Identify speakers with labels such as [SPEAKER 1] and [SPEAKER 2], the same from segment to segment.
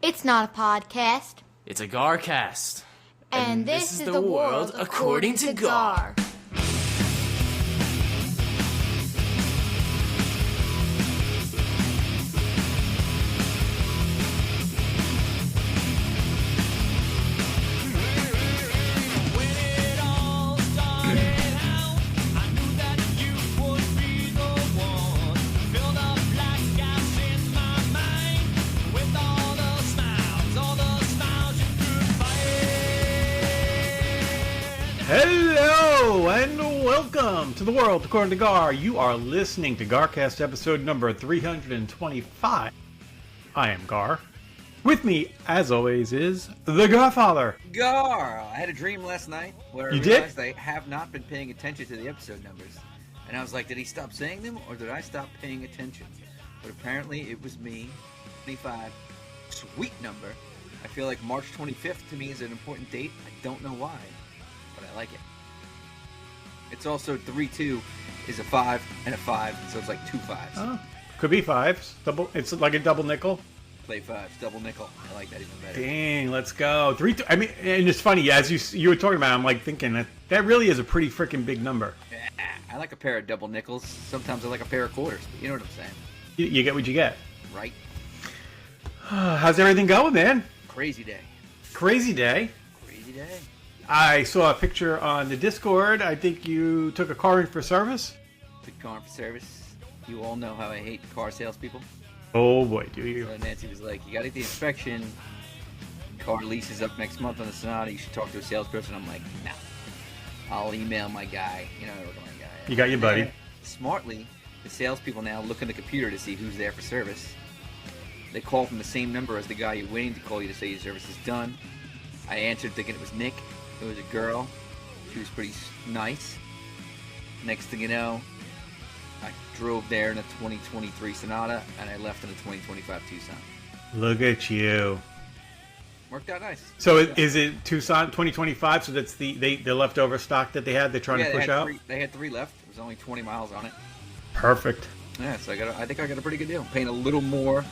[SPEAKER 1] It's not a podcast.
[SPEAKER 2] It's a Garcast.
[SPEAKER 1] And this is the world according to Gar.
[SPEAKER 3] Hello and welcome to the world according to Gar. You are listening to Garcast episode number 325. I am Gar. With me, as always, is the Garfather.
[SPEAKER 4] Gar! I had a dream last night where I
[SPEAKER 3] You
[SPEAKER 4] realized
[SPEAKER 3] did?
[SPEAKER 4] I have not been paying attention to the episode numbers. And I was like, did he stop saying them or did I stop paying attention? But apparently it was me. 25. Sweet number. I feel like March 25th to me is an important date. I don't know why, but I like it. It's also 3-2 is a 5 and a 5, so it's like two fives.
[SPEAKER 3] Oh, could be fives. Double. It's like a double nickel.
[SPEAKER 4] Play fives, double nickel. I like that even better.
[SPEAKER 3] Dang, let's go. 3. I mean, and it's funny as you were talking about it, I'm like thinking that really is a pretty freaking big number.
[SPEAKER 4] Yeah, I like a pair of double nickels. Sometimes I like a pair of quarters, but you know what I'm saying,
[SPEAKER 3] You get what you get.
[SPEAKER 4] right?
[SPEAKER 3] How's everything going, man?
[SPEAKER 4] Crazy day.
[SPEAKER 3] Crazy day.
[SPEAKER 4] Crazy day.
[SPEAKER 3] I saw a picture on the Discord. I think you took a car in for service.
[SPEAKER 4] Took car for service. You all know how I hate car salespeople.
[SPEAKER 3] Oh boy, do you?
[SPEAKER 4] So Nancy was like, you gotta get the inspection. Car lease is up next month on the Sonata. You should talk to a salesperson. I'm like, nah. I'll email my guy. You know, I look at my guy.
[SPEAKER 3] You got your buddy.
[SPEAKER 4] And smartly, the salespeople now look in the computer to see who's there for service. They call from the same number as the guy you're waiting to call you to say your service is done. I answered thinking it was Nick. It was a girl. She was pretty nice. Next thing you know, I drove there in a 2023 Sonata, and I left in a 2025 Tucson.
[SPEAKER 3] Look at you.
[SPEAKER 4] Worked out nice.
[SPEAKER 3] So is it Tucson 2025? So that's the leftover stock that they had. They're trying to push out.
[SPEAKER 4] They had 3 left. It was only 20 miles on it.
[SPEAKER 3] Perfect.
[SPEAKER 4] Yeah, so I think I got a pretty good deal. Paying a little more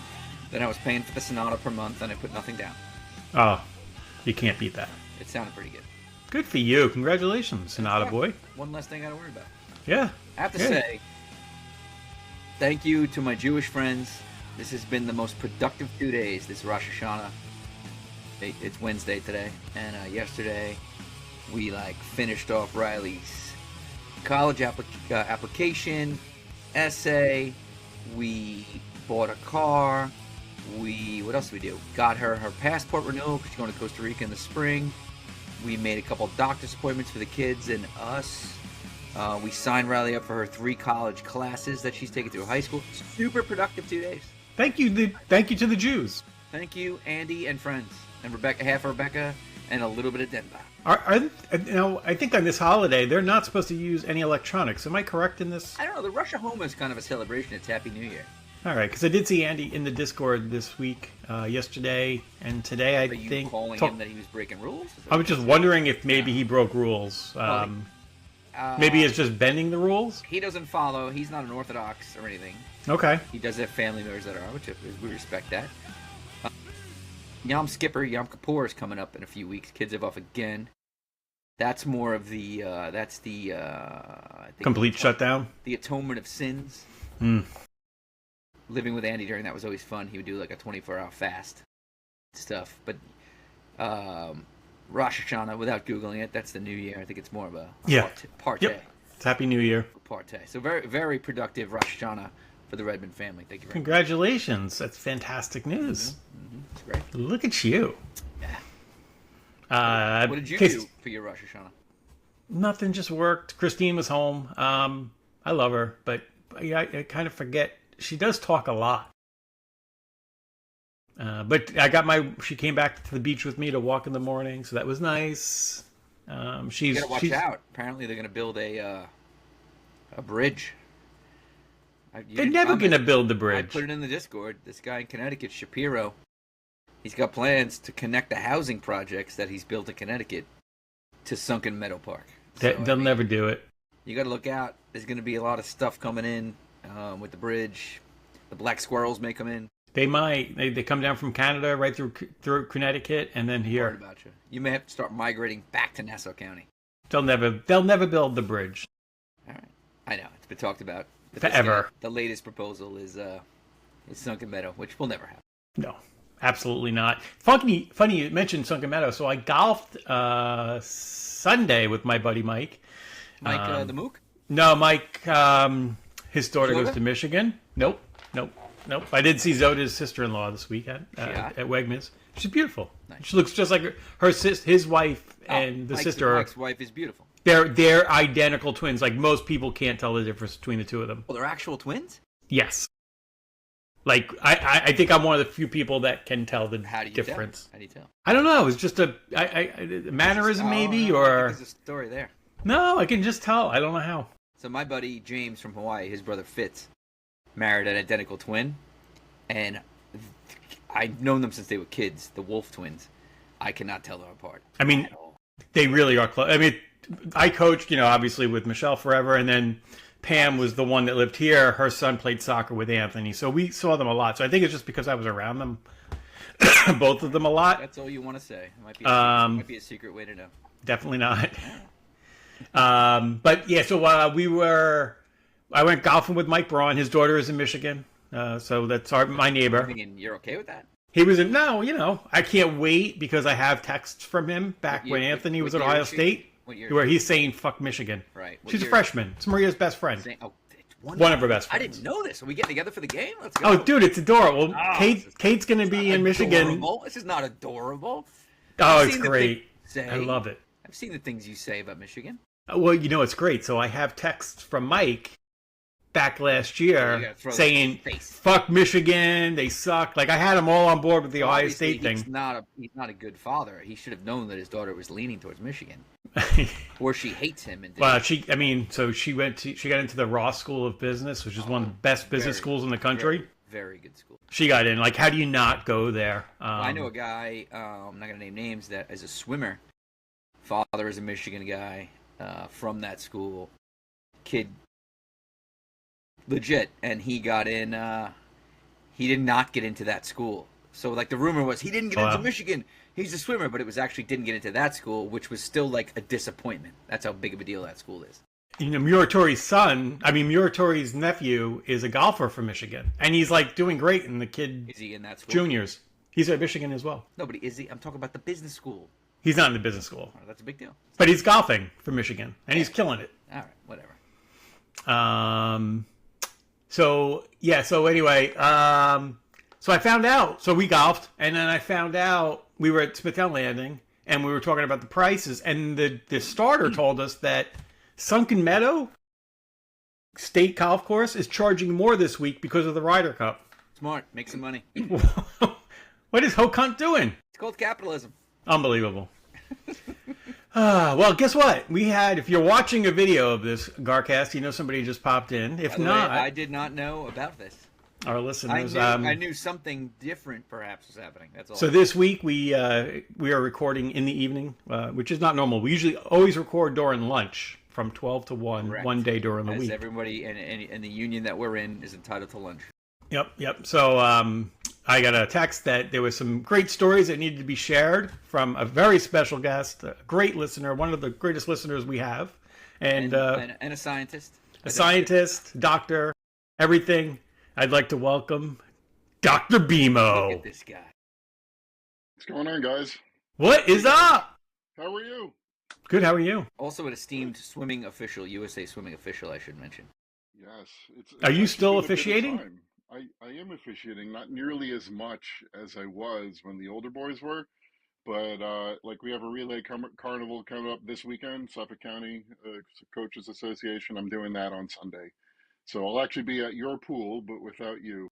[SPEAKER 4] than I was paying for the Sonata per month, and I put nothing down.
[SPEAKER 3] Oh, you can't beat that.
[SPEAKER 4] It sounded pretty good.
[SPEAKER 3] Good for you. Congratulations, Sonata boy.
[SPEAKER 4] One less thing I got to worry about.
[SPEAKER 3] Yeah.
[SPEAKER 4] I have to
[SPEAKER 3] Yeah.
[SPEAKER 4] say, thank you to my Jewish friends. This has been the most productive 2 days, this Rosh Hashanah. It's Wednesday today, and yesterday we finished off Riley's college application, essay. We bought a car. What else did we do? Got her passport renewal because she's going to Costa Rica in the spring. We made a couple doctor's appointments for the kids and us. We signed Riley up for her 3 college classes that she's taking through high school. Super productive 2 days.
[SPEAKER 3] Thank you to the Jews.
[SPEAKER 4] Thank you, Andy and friends. And Rebecca, half of Rebecca, and a little bit of Denver.
[SPEAKER 3] I think on this holiday they're not supposed to use any electronics. Am I correct in this?
[SPEAKER 4] I don't know, the Rosh Hashanah is kind of a celebration. It's Happy New Year.
[SPEAKER 3] All right, because I did see Andy in the Discord this week, yesterday, and today.
[SPEAKER 4] Are you calling him that he was breaking rules?
[SPEAKER 3] I was just wondering if maybe he broke rules. Maybe it's just bending the rules.
[SPEAKER 4] He doesn't follow. He's not an Orthodox or anything.
[SPEAKER 3] Okay.
[SPEAKER 4] He does have family members that are, which we respect that. Yom Kippur is coming up in a few weeks. Kids have off again. That's more of the I think
[SPEAKER 3] Complete shutdown.
[SPEAKER 4] The atonement of sins. Living with Andy during that was always fun. He would do like a 24-hour fast stuff. But Rosh Hashanah, without Googling it, that's the new year. I think it's more of a partay.
[SPEAKER 3] Yep. It's Happy New Year.
[SPEAKER 4] Partay. So very, very productive Rosh Hashanah for the Redmond family. Thank you very much.
[SPEAKER 3] Congratulations. That's fantastic news.
[SPEAKER 4] It's great.
[SPEAKER 3] Look at you.
[SPEAKER 4] Yeah. What did you do for your Rosh Hashanah?
[SPEAKER 3] Nothing, just worked. Christine was home. I love her, but I kind of forget. She does talk a lot. But she came back to the beach with me to walk in the morning, so that was nice.
[SPEAKER 4] You gotta watch out. Apparently they're gonna build a bridge.
[SPEAKER 3] They're never gonna build the bridge.
[SPEAKER 4] I put it in the Discord. This guy in Connecticut, Shapiro, he's got plans to connect the housing projects that he's built in Connecticut to Sunken Meadow Park.
[SPEAKER 3] They'll never do it.
[SPEAKER 4] You got to look out. There's going to be a lot of stuff coming in with the bridge. The black squirrels may come in.
[SPEAKER 3] They might. They come down from Canada right through Connecticut and then
[SPEAKER 4] Worried
[SPEAKER 3] here.
[SPEAKER 4] about you. You may have to start migrating back to Nassau County.
[SPEAKER 3] They'll never build the bridge.
[SPEAKER 4] All right. I know it's been talked about. But
[SPEAKER 3] Forever.
[SPEAKER 4] The latest proposal is Sunken Meadow, which will never happen.
[SPEAKER 3] No, absolutely not. Funny you mentioned Sunken Meadow. So I golfed Sunday with my buddy Mike.
[SPEAKER 4] Mike the Mook?
[SPEAKER 3] No, Mike. His daughter
[SPEAKER 4] Zoda?
[SPEAKER 3] goes to Michigan. Nope. I did see Zoda's sister-in-law this weekend
[SPEAKER 4] Yeah.
[SPEAKER 3] at Wegmans. She's beautiful.
[SPEAKER 4] Nice.
[SPEAKER 3] She looks just like his wife and the sister.
[SPEAKER 4] Mike's wife is beautiful.
[SPEAKER 3] They're identical twins. Like most people can't tell the difference between the two of them.
[SPEAKER 4] Well, they're actual twins?
[SPEAKER 3] Yes. Like I think I'm one of the few people that can tell the
[SPEAKER 4] How do you
[SPEAKER 3] difference.
[SPEAKER 4] tell? How do you tell?
[SPEAKER 3] I don't know. It's just a mannerism maybe,
[SPEAKER 4] no,
[SPEAKER 3] or
[SPEAKER 4] there's a story there.
[SPEAKER 3] no. I can just tell. I don't know how.
[SPEAKER 4] So my buddy James from Hawaii, his brother Fitz, married an identical twin, and I've known them since they were kids, the Wolf twins. I cannot tell them apart.
[SPEAKER 3] I mean,
[SPEAKER 4] at all.
[SPEAKER 3] they really are close. I mean, I coached, obviously with Michelle forever, and then Pam was the one that lived here. Her son played soccer with Anthony, so we saw them a lot. So I think it's just because I was around them, both of them a lot.
[SPEAKER 4] That's all you want to say. It might be a secret way to know.
[SPEAKER 3] Definitely not. But yeah, so I went golfing with Mike Braun. His daughter is in Michigan, so that's my neighbor.
[SPEAKER 4] I mean, you're okay with that?
[SPEAKER 3] He was in. No, I can't wait because I have texts from him back when Anthony was at Ohio State, where he's saying "fuck Michigan."
[SPEAKER 4] Right.
[SPEAKER 3] She's a freshman. It's Maria's best friend.
[SPEAKER 4] One
[SPEAKER 3] of her best
[SPEAKER 4] I
[SPEAKER 3] friends.
[SPEAKER 4] didn't know this. Are we getting together for the game? Let's go.
[SPEAKER 3] Oh, dude, it's adorable. Well, Kate's going to be in Michigan.
[SPEAKER 4] Adorable? This is not adorable.
[SPEAKER 3] Oh,
[SPEAKER 4] I've
[SPEAKER 3] it's
[SPEAKER 4] seen the
[SPEAKER 3] great.
[SPEAKER 4] things-
[SPEAKER 3] I love it.
[SPEAKER 4] I've seen the things you say about Michigan.
[SPEAKER 3] Well, it's great. So I have texts from Mike back last
[SPEAKER 4] You
[SPEAKER 3] year
[SPEAKER 4] gotta throw
[SPEAKER 3] saying,
[SPEAKER 4] that in his face.
[SPEAKER 3] "Fuck Michigan, they suck." Like I had them all on board with the Ohio
[SPEAKER 4] Obviously,
[SPEAKER 3] State thing.
[SPEAKER 4] He's not a good father. He should have known that his daughter was leaning towards Michigan, or she hates him. And
[SPEAKER 3] Well, she got into the Ross School of Business, which is one of the best business schools in the country.
[SPEAKER 4] Very good school.
[SPEAKER 3] She got in. Like, how do you not go there?
[SPEAKER 4] I know a guy. I'm not gonna name names. That is a swimmer. Father is a Michigan guy from that school. Kid, legit, and he got in. He did not get into that school. So, like, the rumor was he didn't get into Michigan. He's a swimmer, but it was actually didn't get into that school, which was still like a disappointment. That's how big of a deal that school is.
[SPEAKER 3] Muratori's nephew is a golfer from Michigan, and he's like doing great in the kid
[SPEAKER 4] Is he in that school?
[SPEAKER 3] juniors. He's at Michigan as well.
[SPEAKER 4] No, but is he? I'm talking about the business school.
[SPEAKER 3] He's not in the business school,
[SPEAKER 4] Oh, that's a big deal.
[SPEAKER 3] but he's golfing for Michigan, and he's killing it.
[SPEAKER 4] All right, whatever.
[SPEAKER 3] So anyway, so I found out. So we golfed, and then I found out we were at Smithtown Landing, and we were talking about the prices, and the starter told us that Sunken Meadow State Golf Course is charging more this week because of the Ryder Cup.
[SPEAKER 4] Smart, make some money.
[SPEAKER 3] What is Hokunt doing?
[SPEAKER 4] It's called capitalism.
[SPEAKER 3] Unbelievable. Well, guess what? If you're watching a video of this Garcast, somebody just popped in. If
[SPEAKER 4] By the
[SPEAKER 3] not,
[SPEAKER 4] way, I did not know about this.
[SPEAKER 3] our listeners.
[SPEAKER 4] I knew something different perhaps was happening. That's all.
[SPEAKER 3] So this week we are recording in the evening, which is not normal. We usually always record during lunch from 12 to 1,
[SPEAKER 4] Correct.
[SPEAKER 3] one day during the
[SPEAKER 4] As
[SPEAKER 3] week.
[SPEAKER 4] everybody and the union that we're in is entitled to lunch.
[SPEAKER 3] Yep. So I got a text that there was some great stories that needed to be shared from a very special guest, a great listener, one of the greatest listeners we have, and
[SPEAKER 4] a scientist.
[SPEAKER 3] a scientist, doctor, everything. I'd like to welcome Dr.
[SPEAKER 4] Look
[SPEAKER 3] BMO.
[SPEAKER 4] at this guy.
[SPEAKER 5] What's going on, guys?
[SPEAKER 3] What is up?
[SPEAKER 5] How are you?
[SPEAKER 3] Good. How are you?
[SPEAKER 4] Also an esteemed swimming official, USA swimming official, I should mention.
[SPEAKER 5] Yes.
[SPEAKER 3] Are you
[SPEAKER 5] actually
[SPEAKER 3] still
[SPEAKER 5] been a bit of
[SPEAKER 3] officiating?
[SPEAKER 5] time. I am officiating, not nearly as much as I was when the older boys were, but like we have a relay carnival coming up this weekend, Suffolk County Coaches Association. I'm doing that on Sunday. So I'll actually be at your pool, but without you.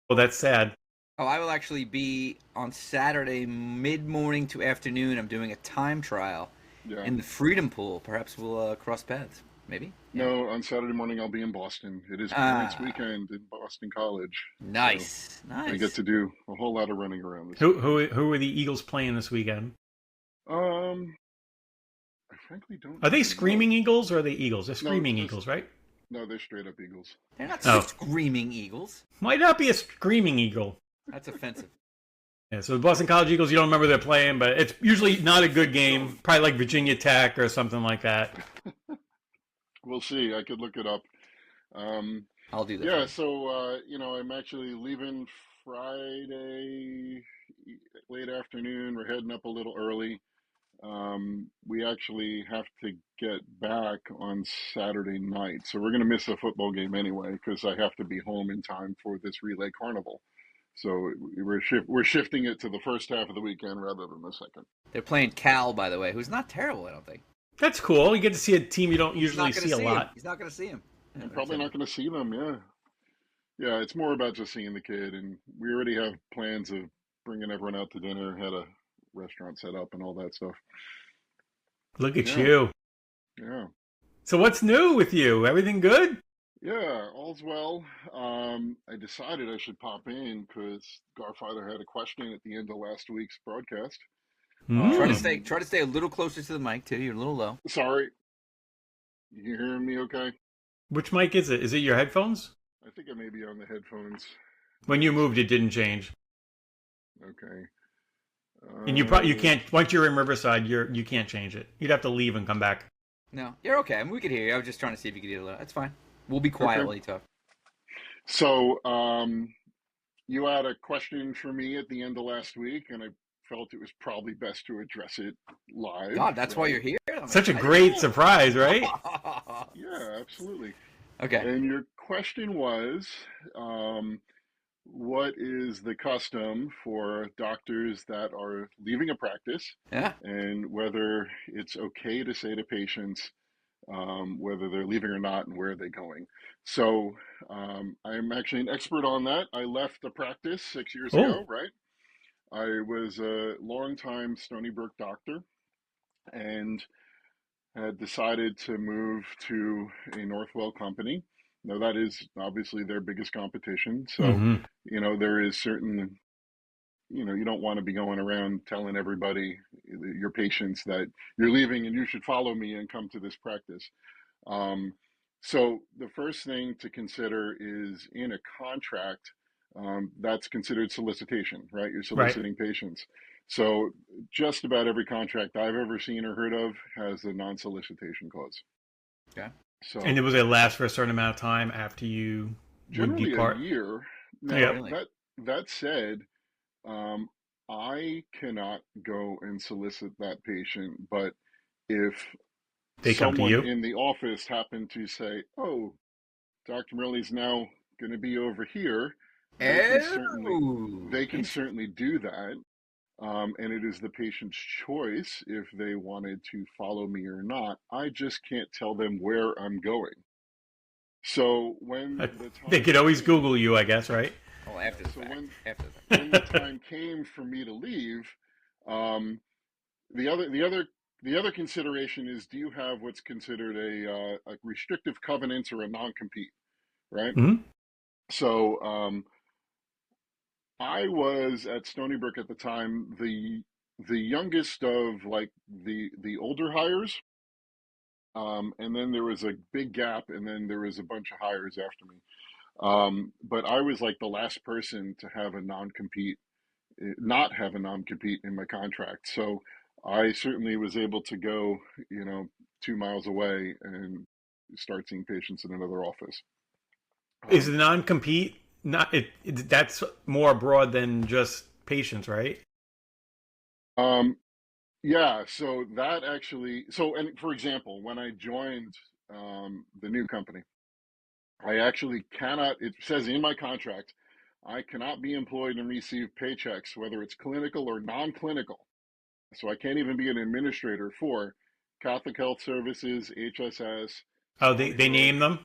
[SPEAKER 3] Well, that's sad.
[SPEAKER 4] Oh, I will actually be on Saturday mid-morning to afternoon. I'm doing a time trial
[SPEAKER 5] Yeah.
[SPEAKER 4] in the Freedom Pool. Perhaps we'll cross paths. Maybe? Yeah.
[SPEAKER 5] No, on Saturday morning I'll be in Boston. It is Parents Weekend in Boston College.
[SPEAKER 4] Nice.
[SPEAKER 5] So
[SPEAKER 4] Nice.
[SPEAKER 5] I get to do a whole lot of running around this.
[SPEAKER 3] Who are the Eagles playing this weekend?
[SPEAKER 5] I frankly don't.
[SPEAKER 3] Are they
[SPEAKER 5] know.
[SPEAKER 3] Screaming Eagles or are they Eagles? They're
[SPEAKER 5] No,
[SPEAKER 3] Screaming
[SPEAKER 5] just-
[SPEAKER 3] Eagles, right?
[SPEAKER 5] No, they're straight up Eagles.
[SPEAKER 4] They're not
[SPEAKER 3] Oh.
[SPEAKER 4] screaming Eagles.
[SPEAKER 3] Might not be a screaming eagle.
[SPEAKER 4] That's offensive.
[SPEAKER 3] Yeah, so the Boston College Eagles, you don't remember they're playing, but it's usually not a good game. Probably like Virginia Tech or something like that.
[SPEAKER 5] We'll see. I could look it up.
[SPEAKER 4] I'll do that.
[SPEAKER 5] Yeah, so I'm actually leaving Friday late afternoon. We're heading up a little early. We actually have to get back on Saturday night, so we're going to miss a football game anyway because I have to be home in time for this relay carnival. So we're shifting it to the first half of the weekend rather than the second.
[SPEAKER 4] They're playing Cal, by the way, who's not terrible, I don't think.
[SPEAKER 3] That's cool. You get to see a team you don't
[SPEAKER 4] He's
[SPEAKER 3] usually
[SPEAKER 4] not gonna
[SPEAKER 3] see a
[SPEAKER 4] see
[SPEAKER 3] lot.
[SPEAKER 4] him. He's not going to see him. Yeah,
[SPEAKER 5] I'm probably not going to see them, yeah. Yeah, it's more about just seeing the kid, and we already have plans of bringing everyone out to dinner, had a restaurant set up and all that stuff.
[SPEAKER 3] Look at
[SPEAKER 5] Yeah.
[SPEAKER 3] you.
[SPEAKER 5] Yeah.
[SPEAKER 3] So what's new with you? Everything good?
[SPEAKER 5] Yeah, all's well. I decided I should pop in because Garfather had a question at the end of last week's broadcast.
[SPEAKER 4] Try to
[SPEAKER 3] Mm.
[SPEAKER 4] stay a little closer to the mic too. You're a little low.
[SPEAKER 5] Sorry. You hearing me okay?
[SPEAKER 3] Which mic is it? Is it your headphones?
[SPEAKER 5] I think I may be on the headphones.
[SPEAKER 3] When you moved, it didn't change.
[SPEAKER 5] Okay.
[SPEAKER 3] And you can't, once you're in Riverside, you can't change it. You'd have to leave and come back.
[SPEAKER 4] No, you're okay. I mean, we could hear you. I was just trying to see if you could hear a little. That's fine. We'll be quiet
[SPEAKER 5] Okay.
[SPEAKER 4] while you talk.
[SPEAKER 5] So, you had a question for me at the end of last week, and I felt it was probably best to address it live.
[SPEAKER 4] God, that's why
[SPEAKER 5] right?
[SPEAKER 4] you're here. I'm
[SPEAKER 3] Such a
[SPEAKER 4] excited.
[SPEAKER 3] great surprise, right?
[SPEAKER 5] Yeah, absolutely.
[SPEAKER 4] Okay.
[SPEAKER 5] And your question was, what is the custom for doctors that are leaving a practice,
[SPEAKER 4] Yeah.
[SPEAKER 5] and whether it's okay to say to patients whether they're leaving or not and where they're going. So I'm actually an expert on that. I left the practice 6 years
[SPEAKER 3] Oh.
[SPEAKER 5] ago, right? I was a longtime Stony Brook doctor and had decided to move to a Northwell company. Now, that is obviously their biggest competition. So,
[SPEAKER 3] Mhm.
[SPEAKER 5] there is certain, you don't want to be going around telling everybody, your patients, that you're leaving and you should follow me and come to this practice. So the first thing to consider is in a contract, that's considered solicitation, right? You're soliciting patients. So just about every contract I've ever seen or heard of has a non-solicitation clause.
[SPEAKER 4] Okay.
[SPEAKER 5] So
[SPEAKER 3] And it was a last for a certain amount of time after you would
[SPEAKER 5] generally
[SPEAKER 3] depart.
[SPEAKER 5] a year. Now,
[SPEAKER 3] Yeah.
[SPEAKER 4] Really?
[SPEAKER 5] that said, I cannot go and solicit that patient, but if
[SPEAKER 3] They come to
[SPEAKER 5] someone
[SPEAKER 3] you?
[SPEAKER 5] in the office happened to say, "Oh, Dr. Morelli's now going to be over here," they can certainly do that. And it is the patient's choice if they wanted to follow me or not. I just can't tell them where I'm going. So when the time
[SPEAKER 3] They could always
[SPEAKER 5] came-
[SPEAKER 3] Google you, I guess, right?
[SPEAKER 4] Oh, after the
[SPEAKER 5] So
[SPEAKER 4] fact.
[SPEAKER 5] when-
[SPEAKER 4] After the fact.
[SPEAKER 5] when the time came for me to leave, the other consideration is, do you have what's considered a restrictive covenant or a non-compete, right?
[SPEAKER 3] Mhm.
[SPEAKER 5] So I was at Stony Brook at the time, the youngest of like the older hires, and then there was a big gap, and then there was a bunch of hires after me. But I was like the last person to have a non-compete, not have a non-compete in my contract. So I certainly was able to go, 2 miles away and start seeing patients in another office.
[SPEAKER 3] Is the non-compete not that's more broad than just patients, right?
[SPEAKER 5] Yeah, so that actually, and for example, when I joined the new company, I actually cannot, it says in my contract, I cannot be employed and receive paychecks, whether it's clinical or non-clinical. So I can't even be an administrator for Catholic Health Services, HSS,
[SPEAKER 3] Oh, they name them?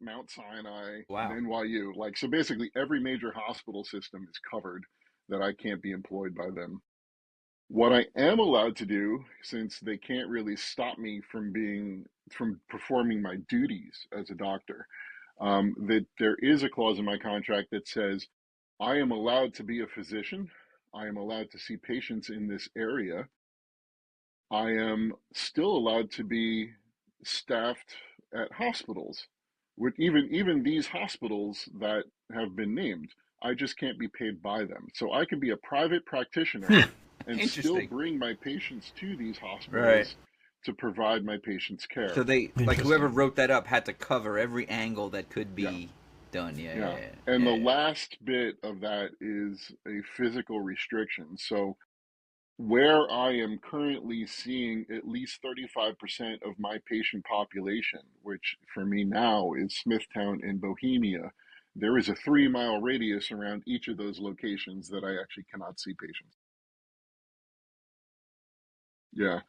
[SPEAKER 5] Mount Sinai,
[SPEAKER 4] Wow.
[SPEAKER 5] and NYU. Like, so basically every major hospital system is covered that I can't be employed by them. What I am allowed to do, since they can't really stop me from performing my duties as a doctor, that there is a clause in my contract that says I am allowed to be a physician. I am allowed to see patients in this area. I am still allowed to be staffed at hospitals. with even these hospitals that have been named, I just can't be paid by them. So I can be a private practitioner and still
[SPEAKER 4] Interesting.
[SPEAKER 5] bring my patients to these
[SPEAKER 4] Right.
[SPEAKER 5] hospitals to provide my patients
[SPEAKER 4] So
[SPEAKER 5] care.
[SPEAKER 4] they like whoever
[SPEAKER 3] Interesting.
[SPEAKER 4] wrote that up had to cover every angle that could
[SPEAKER 5] Yeah,
[SPEAKER 4] be done. Yeah, yeah,
[SPEAKER 5] yeah.
[SPEAKER 4] yeah,
[SPEAKER 5] And the
[SPEAKER 4] yeah, yeah.
[SPEAKER 5] last bit of that is a physical restriction. So where I am currently seeing at least 35% of my patient population, which for me now is Smithtown and Bohemia, there is a 3 mile radius around each of those locations that I actually cannot see patients. Yeah.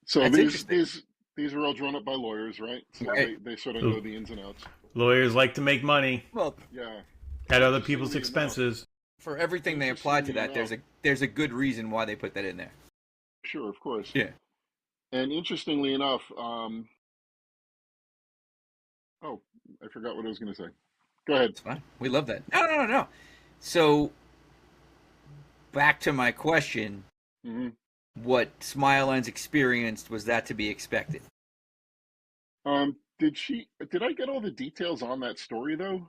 [SPEAKER 5] So
[SPEAKER 4] That's
[SPEAKER 5] these
[SPEAKER 4] interesting.
[SPEAKER 5] these these are all drawn up by lawyers, right? So
[SPEAKER 4] Right.
[SPEAKER 5] they sort of know the ins and outs.
[SPEAKER 3] Lawyers like to make money
[SPEAKER 4] Well,
[SPEAKER 5] Yeah.
[SPEAKER 3] at other people's
[SPEAKER 5] Interestingly enough,
[SPEAKER 3] expenses.
[SPEAKER 4] for everything they apply to
[SPEAKER 5] interestingly
[SPEAKER 4] that,
[SPEAKER 5] enough,
[SPEAKER 4] there's a good reason why they put that in there.
[SPEAKER 5] sure, of course.
[SPEAKER 4] Yeah.
[SPEAKER 5] And interestingly enough, oh, I forgot what I was going to say. Go ahead.
[SPEAKER 4] It's fine. We love that. No, no, no, no. So back to my question:
[SPEAKER 5] Hmm.
[SPEAKER 4] what Smiley's experienced, was that to be expected?
[SPEAKER 5] Did I get all the details on that story though?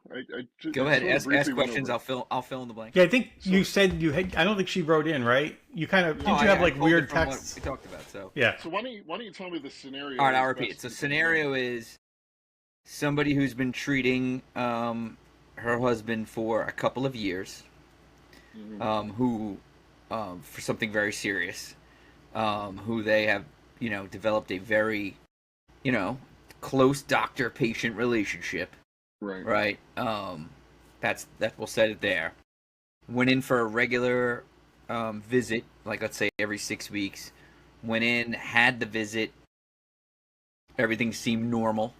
[SPEAKER 4] Go
[SPEAKER 5] I
[SPEAKER 4] ahead.
[SPEAKER 5] sort of
[SPEAKER 4] Ask
[SPEAKER 5] briefly went
[SPEAKER 4] questions.
[SPEAKER 5] over it.
[SPEAKER 4] I'll fill in the blank.
[SPEAKER 3] Yeah, I think
[SPEAKER 5] So,
[SPEAKER 3] you said you had. I don't think she wrote in, right? You kind of
[SPEAKER 5] yeah.
[SPEAKER 3] didn't
[SPEAKER 4] Oh,
[SPEAKER 3] you have
[SPEAKER 4] I
[SPEAKER 3] like
[SPEAKER 4] pulled it
[SPEAKER 3] weird
[SPEAKER 4] from what
[SPEAKER 3] texts?
[SPEAKER 4] we talked about. So,
[SPEAKER 3] Yeah.
[SPEAKER 5] So why don't you tell me the scenario
[SPEAKER 4] all right, I'll
[SPEAKER 5] as
[SPEAKER 4] repeat it.
[SPEAKER 5] best
[SPEAKER 4] So,
[SPEAKER 5] you can remember?
[SPEAKER 4] scenario is somebody who's been treating her husband for a couple of years,
[SPEAKER 5] Hmm.
[SPEAKER 4] who for something very serious, who they have developed a very you know close doctor-patient relationship,
[SPEAKER 5] Right.
[SPEAKER 4] right? That we'll set it there. Went in for a regular visit, like let's say every 6 weeks. Went in, had the visit, everything seemed normal,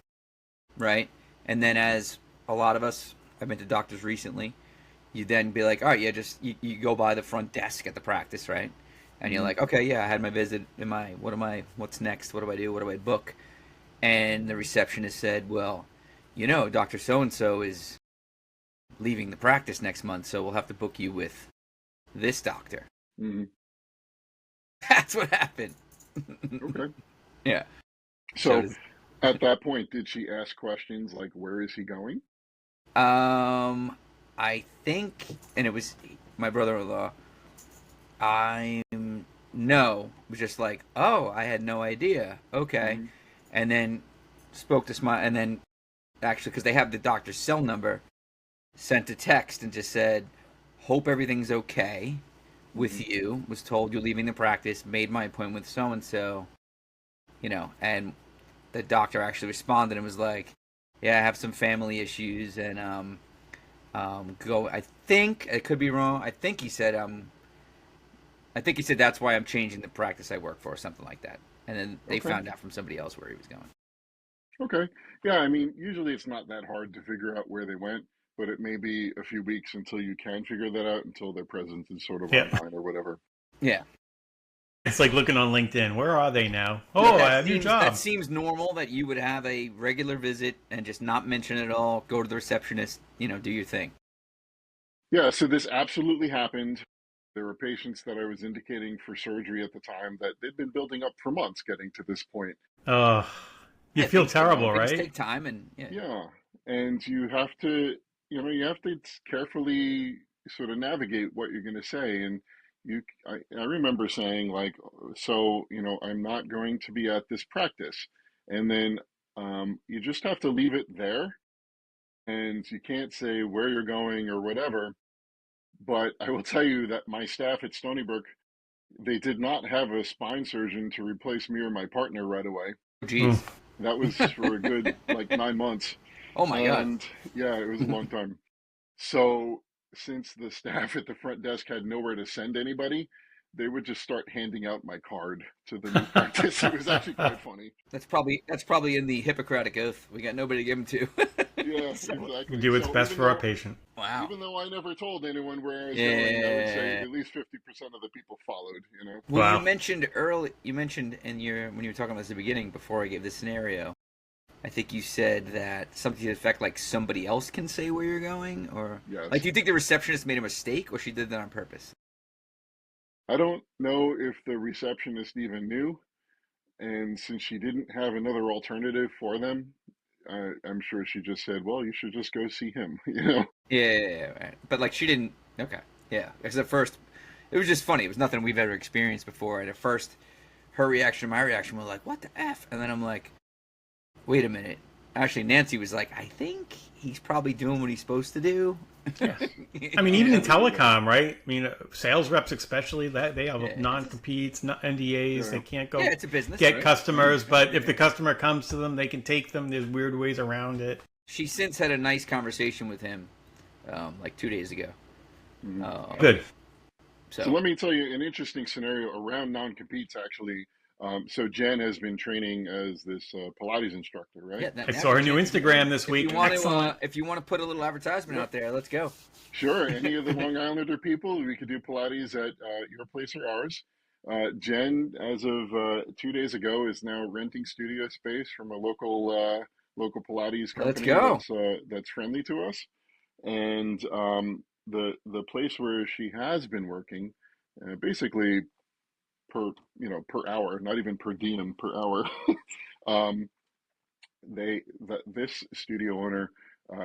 [SPEAKER 4] right? And then, as a lot of us, I've been to doctors recently, you then be like, all right, yeah, just you go by the front desk at the practice, right? And you're
[SPEAKER 5] Hmm.
[SPEAKER 4] like, okay, yeah, I had my visit. What's next? What do I do? What do I book? And the receptionist said, well, Dr. So and so is leaving the practice next month, so we'll have to book you with this doctor.
[SPEAKER 5] Hmm.
[SPEAKER 4] That's what happened.
[SPEAKER 5] Okay.
[SPEAKER 4] Yeah.
[SPEAKER 5] So
[SPEAKER 4] So,
[SPEAKER 5] at that point, did she ask questions like, "Where is he going?"
[SPEAKER 4] I think, and it was my brother-in-law. I'm no, it was just like, oh, I had no idea. Okay,
[SPEAKER 5] Hmm.
[SPEAKER 4] and then spoke to Smile, and then actually, because they have the doctor's cell number, sent a text and just said, hope everything's okay
[SPEAKER 5] Hmm.
[SPEAKER 4] with you. Was told you're leaving the practice. Made my appointment with so and so. And the doctor actually responded and was like, yeah, I have some family issues, and go. I think I could be wrong. I think he said that's why I'm changing the practice I work for, or something like that. And then they
[SPEAKER 5] Okay.
[SPEAKER 4] found out from somebody else where he was going.
[SPEAKER 5] Okay. Yeah, I mean, usually it's not that hard to figure out where they went, but it may be a few weeks until you can figure that out, until their presence is sort of
[SPEAKER 3] Yeah.
[SPEAKER 5] online or whatever.
[SPEAKER 4] Yeah,
[SPEAKER 3] It's like looking on LinkedIn. Where are they now?
[SPEAKER 5] Yeah.
[SPEAKER 3] Oh, I have a new
[SPEAKER 4] that
[SPEAKER 3] job.
[SPEAKER 4] seems normal that you would have a regular visit and just not mention it at all. Go to the receptionist, do your thing.
[SPEAKER 5] Yeah, so this absolutely happened. There were patients that I was indicating for surgery at the time that they'd been building up for months getting to this point.
[SPEAKER 3] Oh, you
[SPEAKER 4] Yeah,
[SPEAKER 3] feel
[SPEAKER 4] things
[SPEAKER 3] terrible,
[SPEAKER 4] things
[SPEAKER 3] right?
[SPEAKER 4] take time, and yeah,
[SPEAKER 5] Yeah, and you have to carefully sort of navigate what you're going to say. And I remember saying like, so, I'm not going to be at this practice. And then you just have to leave it there, and you can't say where you're going or whatever. But I will tell you that my staff at Stony Brook, they did not have a spine surgeon to replace me or my partner right away.
[SPEAKER 3] Mm.
[SPEAKER 4] geez,
[SPEAKER 5] That was for a good like 9 months.
[SPEAKER 4] oh my god,
[SPEAKER 5] And yeah, it was a long time. So since the staff at the front desk had nowhere to send anybody, they would just start handing out my card to the new practice. It was actually quite funny.
[SPEAKER 4] that's probably in the Hippocratic Oath. We got nobody to give them to.
[SPEAKER 5] Yeah,
[SPEAKER 4] So,
[SPEAKER 3] We
[SPEAKER 5] exactly.
[SPEAKER 3] do what's
[SPEAKER 5] So
[SPEAKER 3] best for our patient.
[SPEAKER 4] wow.
[SPEAKER 5] even though I never told anyone where I was going, I would say
[SPEAKER 4] Yeah.
[SPEAKER 5] at least 50% of the people followed.
[SPEAKER 4] Well,
[SPEAKER 3] Wow.
[SPEAKER 4] you mentioned when you were talking about this at the beginning before I gave the scenario. I think you said that something to the effect like somebody else can say where you're going, or
[SPEAKER 5] Yes.
[SPEAKER 4] like, do you think the receptionist made a mistake, or she did that on purpose?
[SPEAKER 5] I don't know if the receptionist even knew. And since she didn't have another alternative for them, I'm sure she just said, "Well, you should just go see him." You know.
[SPEAKER 4] Yeah, right. But like she didn't. Okay, yeah. Because at first, it was just funny. It was nothing we've ever experienced before. And at first, her reaction, and my reaction was like, "What the f?" And then I'm like, "Wait a minute." Actually, Nancy was like, "I think he's probably doing what he's supposed to do."
[SPEAKER 3] Yeah. I mean, even in telecom, right? I mean, sales reps especially, that they have
[SPEAKER 4] Yeah,
[SPEAKER 3] non-competes, NDAs.
[SPEAKER 5] Yeah.
[SPEAKER 3] They can't go
[SPEAKER 4] Yeah, it's a business.
[SPEAKER 3] get
[SPEAKER 4] right?
[SPEAKER 3] customers, but if the customer comes to them, they can take them. There's weird ways around it.
[SPEAKER 4] She since had a nice conversation with him, like 2 days ago.
[SPEAKER 3] Good.
[SPEAKER 5] So let me tell you an interesting scenario around non-competes, actually. So Jen has been training as this Pilates instructor, right?
[SPEAKER 4] Yeah,
[SPEAKER 3] I saw her new Instagram this week. Excellent.
[SPEAKER 4] If you want to put a little advertisement out there, let's go.
[SPEAKER 5] Sure. Any of the Long Islander people, we could do Pilates at your place or ours. Jen, as of 2 days ago, is now renting studio space from a local Pilates company.
[SPEAKER 4] Let's go.
[SPEAKER 5] That's friendly to us. And the place where she has been working, basically per hour, not even per diem, per hour. This studio owner